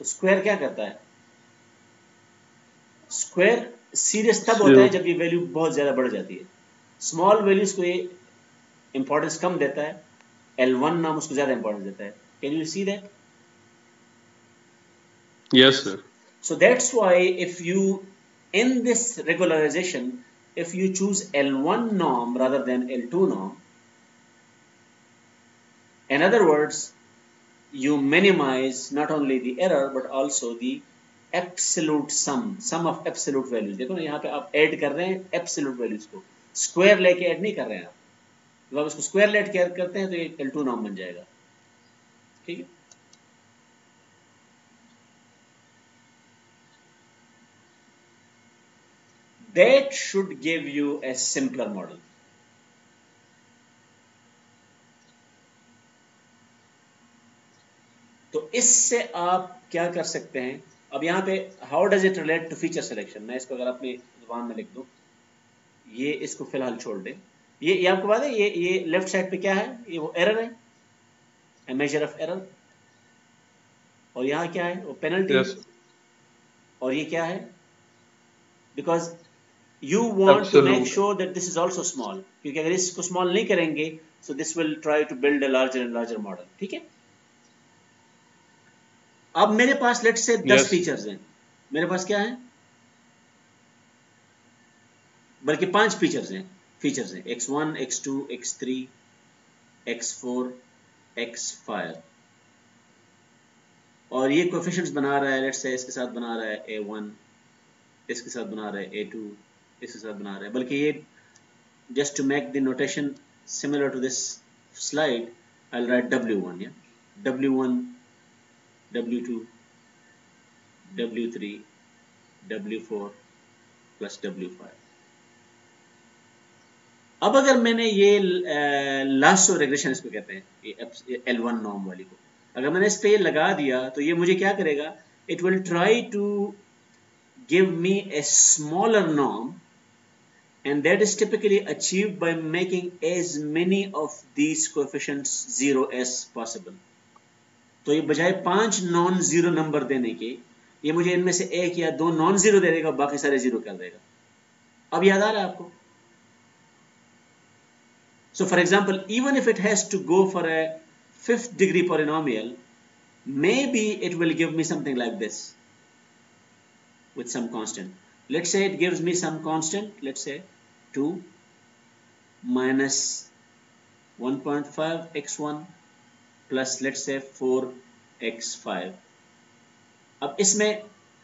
तो स्क्वायर क्या करता है, स्क्वायर सीरियस तब होता है जब ये वैल्यू बहुत ज्यादा बढ़ जाती है। स्मॉल वैल्यूज को ये इंपॉर्टेंस कम देता है, L1 नाम उसको ज्यादा इंपॉर्टेंस देता है। Can you see that? Yes sir. So that's why if you, in this regularization, if you choose L1 norm rather than L2 norm, in other words, you minimize not only the error but also the absolute sum of absolute values। देखो ना यहाँ पे आप add कर रहे हैं absolute values को, square लेके ऐड नहीं कर रहे हैं आप। जब आप इसको स्क्वायर लेट के ऐड करते हैं तो ये L2 नॉर्म बन जाएगा। ठीक है, that should give you a simpler model। तो इससे आप क्या कर सकते हैं, अब यहाँ पे how does it relate to feature selection, मैं इसको अगर अपनी जुबान में लिख दूं, ये इसको फिलहाल छोड़ दें, ये आपको बात है, ये लेफ्ट साइड पे क्या है, ये वो एरर है, ए मेजर ऑफ एरर, और यहाँ क्या है, वो पेनल्टी यस है, और ये क्या है, because you want to make sure that this is also small, क्योंकि अगर इसको small नहीं करेंगे so this will try to build a larger and larger model। ठीक है, अब मेरे पास let's say 10 फीचर्स हैं, मेरे पास क्या है, बल्कि 5 फीचर्स हैं x1 x2 x3 x4 x5, और ये कोएफिशिएंट्स बना रहा है, लेट्स से इसके साथ बना रहा है a1, इसके साथ बना रहा है a2, इसके साथ बना रहा है, बल्कि ये just to make the notation similar to this slide I'll write w1, yeah, w1 w2 w3 w4 plus w5। अब अगर मैंने ये लास्ट रेग्रेशन इसको कहते हैं, ये L1 नॉर्म वाली को अगर मैंने इस पे लगा दिया तो ये मुझे क्या करेगा, it will try to give me a smaller norm, and that is typically achieved by making as many of these coefficients 0 as possible। तो ये बजाय 5 नॉन जीरो नंबर देने के, ये मुझे इनमें से एक या 2 नॉन जीरो दे देगा, बाकी सारे जीरो कर देगा। अब याद आ रहा है आपको? So for example, even if it has to go for a 5th degree polynomial, maybe it will give me something like this with some constant. Let's say it gives me some constant, let's say 2 minus 1.5 x1 plus let's say 4 x5। अब इसमें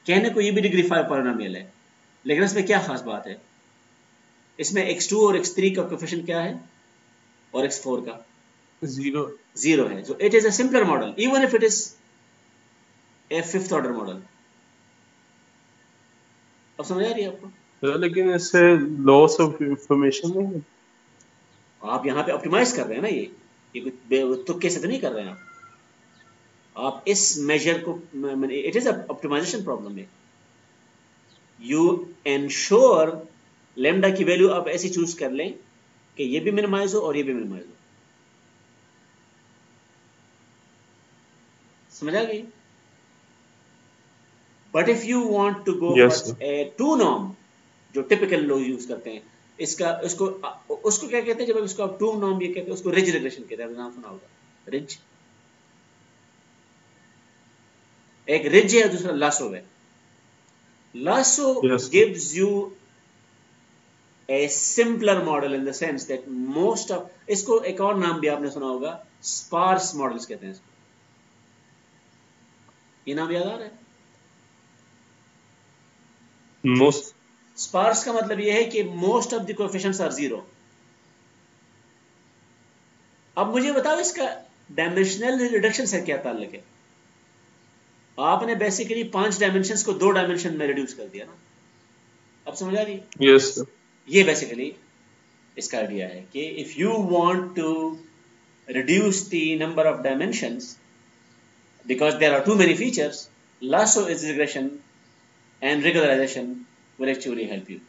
कहने को ये भी degree 5 polynomial है, लेकिन इसमें क्या खास बात है, इसमें x2 और x3 का कोएफिशिएंट क्या है और x4 का जीरो है। So it is a simpler model even if it is a 5th order model। अब समझ आ रही है आपको? लेकिन इससे लॉस ऑफ इंफॉर्मेशन नहीं है। आप यहाँ पे ऑप्टिमाइज कर रहे हैं ना, ये तुक्के से तो नहीं कर रहे हैं आप इस मेजर को, इट इज ऑप्टिमाइजेशन प्रॉब्लम है। यू एंश्योर लेमडा की वैल्यू आप ऐसी चूज कर लें कि ये भी मिनिमाइज हो और ये भी मिनिमाइज हो। समझ आ गई? But if you want to go yes for a two norm जो टिपिकल लोग यूज करते हैं, इसका उसको उसको क्या कहते हैं, जब उसको आप टू नॉर्म ये कहते हैं, उसको रिज रिग्रेशन कहते हैं। नाम सुना होगा रिज। एक रिज है और दूसरा लासो है। Lasso yes gives you a simpler model in the sense that most of, इसको एक और नाम भी आपने सुना होगा, स्पार्स मॉडल्स कहते हैं इसको। ये नाम याद आ रहा है? मोस्ट स्पार्स का मतलब ये है कि most of the coefficients are zero. अब मुझे बताओ इसका डायमेंशनल रिडक्शन से क्या ताल्लुक है? आपने बेसिकली 5 डायमेंशंस को 2 डायमेंशन में रिड्यूस कर दिया ना। अब समझ आ रही? यस ये बेसिकली इसका आइडिया है कि if you want to reduce the number of dimensions because there are too many features, lasso is regression and regularization will actually help you.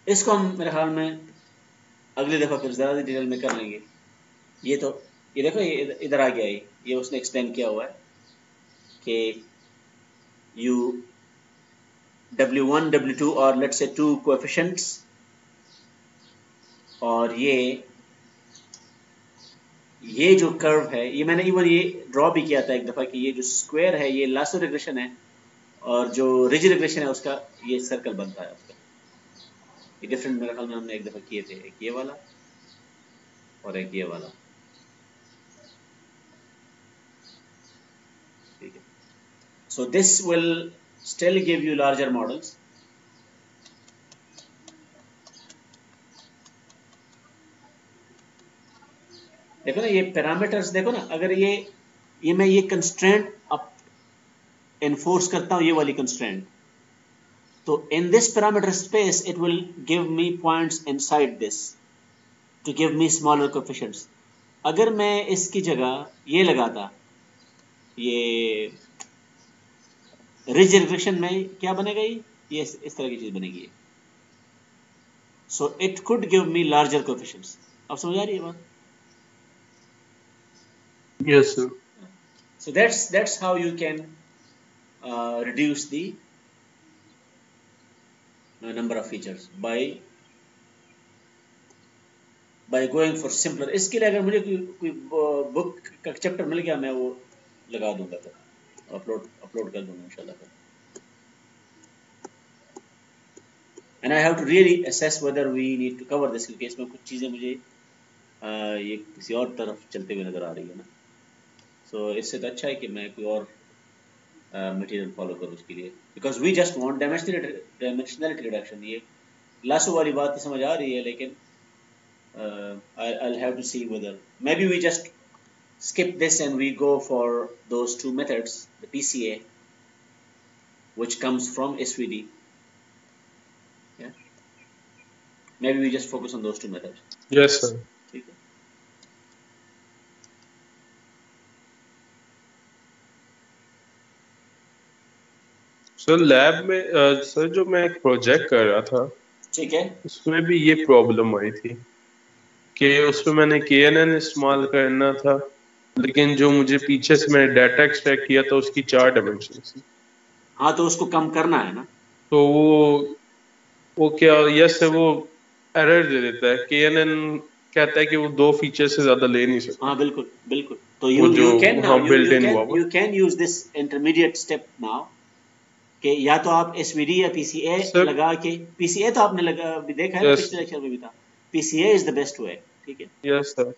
इसको हम मेरे ख्याल में अगली दफा फिर ज़्यादा डिटेल में कर लेंगे। ये तो ये देखो, ये इधर आ गया, ये उसने एक्सप्लेन किया हुआ है कि you W1 W2 और let's say 2 coefficients, और ये जो कर्व है, ये मैंने इवन ये ड्रॉ भी किया था एक दफा कि ये जो स्क्वायर है ये लासो रिग्रेशन है और जो रिज रिग्रेशन है उसका ये सर्कल बनता है उसका। ये डिफरेंट मेरे ख्याल में हमने एक दफा किए थे, एक ये वाला और एक ये वाला। ठीक है, so this will still give you larger models. देखो ना ये पैरामीटर्स, देखो ना, अगर ये मैं ये कंस्ट्रेंट अब एनफोर्स करता हूं, ये वाली कंस्ट्रेंट, तो in this parameter space it will give me points inside this to give me smaller coefficients. अगर मैं इसकी जगह ये लगाता, ये रिज रिग्रेशन में क्या बनेगा, ये इस तरह की चीज बनेगी। So it could give me larger coefficients. अब समझ आ रही है बात? Yes sir So that's how you can reduce the number of features by going for simpler. इसके लिए अगर मुझे कोई बुक का चैप्टर मिल गया, मैं वो लगा दूंगा, फिर अपलोड कर दूंगा इंशाल्लाह। And I have to really assess whether we need to cover this, क्योंकि इसमें कुछ चीज़ें मुझे ये किसी और तरफ चलते हुए नज़र आ रही है ना। सो इससे तो अच्छा है कि मैं कोई और मटेरियल फॉलो करूँ उसके लिए, because we just want dimensionality reduction. ये लासो वाली बात तो समझ आ रही है, लेकिन I'll have to see whether maybe we just skip this and we go for those two methods, the PCA, which comes from SVD. Yeah, maybe we just focus on those two methods. Yes sir ठीक है। Sir lab में sir जो मैं एक project कर रहा था ठीक है। उसमें भी ये प्रॉब्लम आई थी कि उसमें मैंने KNN इस्तेमाल करना था, लेकिन जो मुझे पीछे से मैंने डाटा एक्सट्रैक्ट किया था उसकी 4 डायमेंशन थी। हाँ, तो उसको कम करना है ना। तो वो क्या, यस है, वो एरर दे देता है। KNN कहता है कि वो 2 फीचर से ज्यादा ले नहीं सकता। हाँ बिल्कुल बिल्कुल। तो वो जो you can now वहाँ built in हुआ वो। you can use this intermediate step now कि या तो आप SVD या PCA सर लगा के, PCA तो आपने लगा भी देखा है ना, यस पिछले लेक्चर में भी था। PCA is the best way। ठीक है। Yes sir.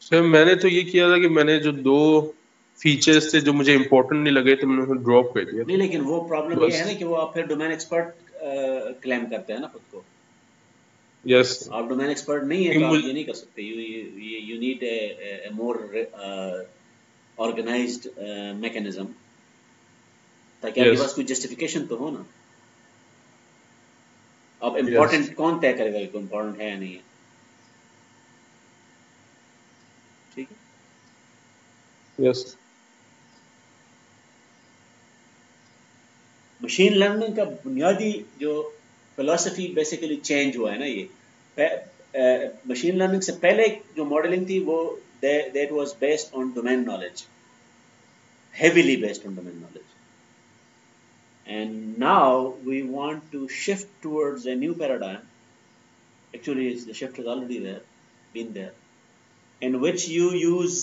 सर मैंने तो ये किया था कि मैंने जो 2 फीचर्स थे जो मुझे इम्पोर्टेंट नहीं लगे थे, मैंने उन्हें ड्रॉप कर दिया नहीं, था लेकिन वो प्रॉब्लम ये बस। है ना कि वो आप फिर डोमेन एक्सपर्ट क्लेम करते हैं ना खुद को। यस आप डोमेन एक्सपर्ट नहीं है कि तो आप मुझे ये नहीं कर सकते। You need a more organized mechanism, ताकि आपके यस पास कोई जस्टिफिकेशन तो हो ना। अब यस इम्पोर्टेंट कौन तय करेगा कि इम्पोर्टेंट है या नहीं है? ठीक है। यस मशीन लर्निंग का बुनियादी जो फिलॉसफी बेसिकली चेंज हुआ है ना, ये मशीन लर्निंग से पहले जो मॉडलिंग थी वो that was based on domain knowledge, heavily based on domain knowledge. And now we want to shift towards a new paradigm. Actually, the shift is already there, been there, in which you use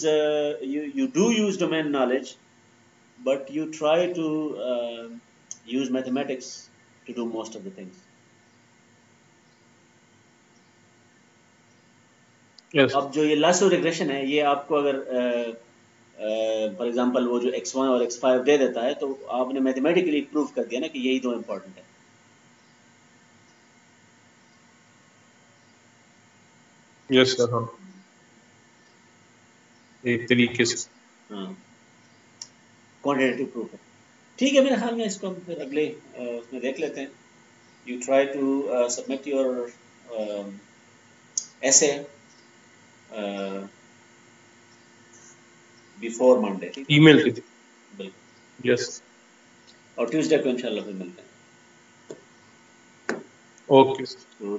you do use domain knowledge, but you try to use mathematics to do most of the things. Yes. अब जो ये lasso regression है, ये आपको अगर for example वो जो x1 और x5 दे देता है, तो आपने मैथमेटिकली प्रूव कर दिया ना कि यही दो इम्पोर्टेंट है. यस सर, हाँ, एक तरीके से. हाँ, क्वांटिटेटिव प्रूफ है. ठीक है, मेरे ख्याल में इसको हम फिर अगले उसमें देख लेते हैं. You try to submit your essay before Monday. Email की थी. बिल्कुल. यस. और ट्यूसडे को इंशाल्लाह फिर मिलते हैं. ओके. तो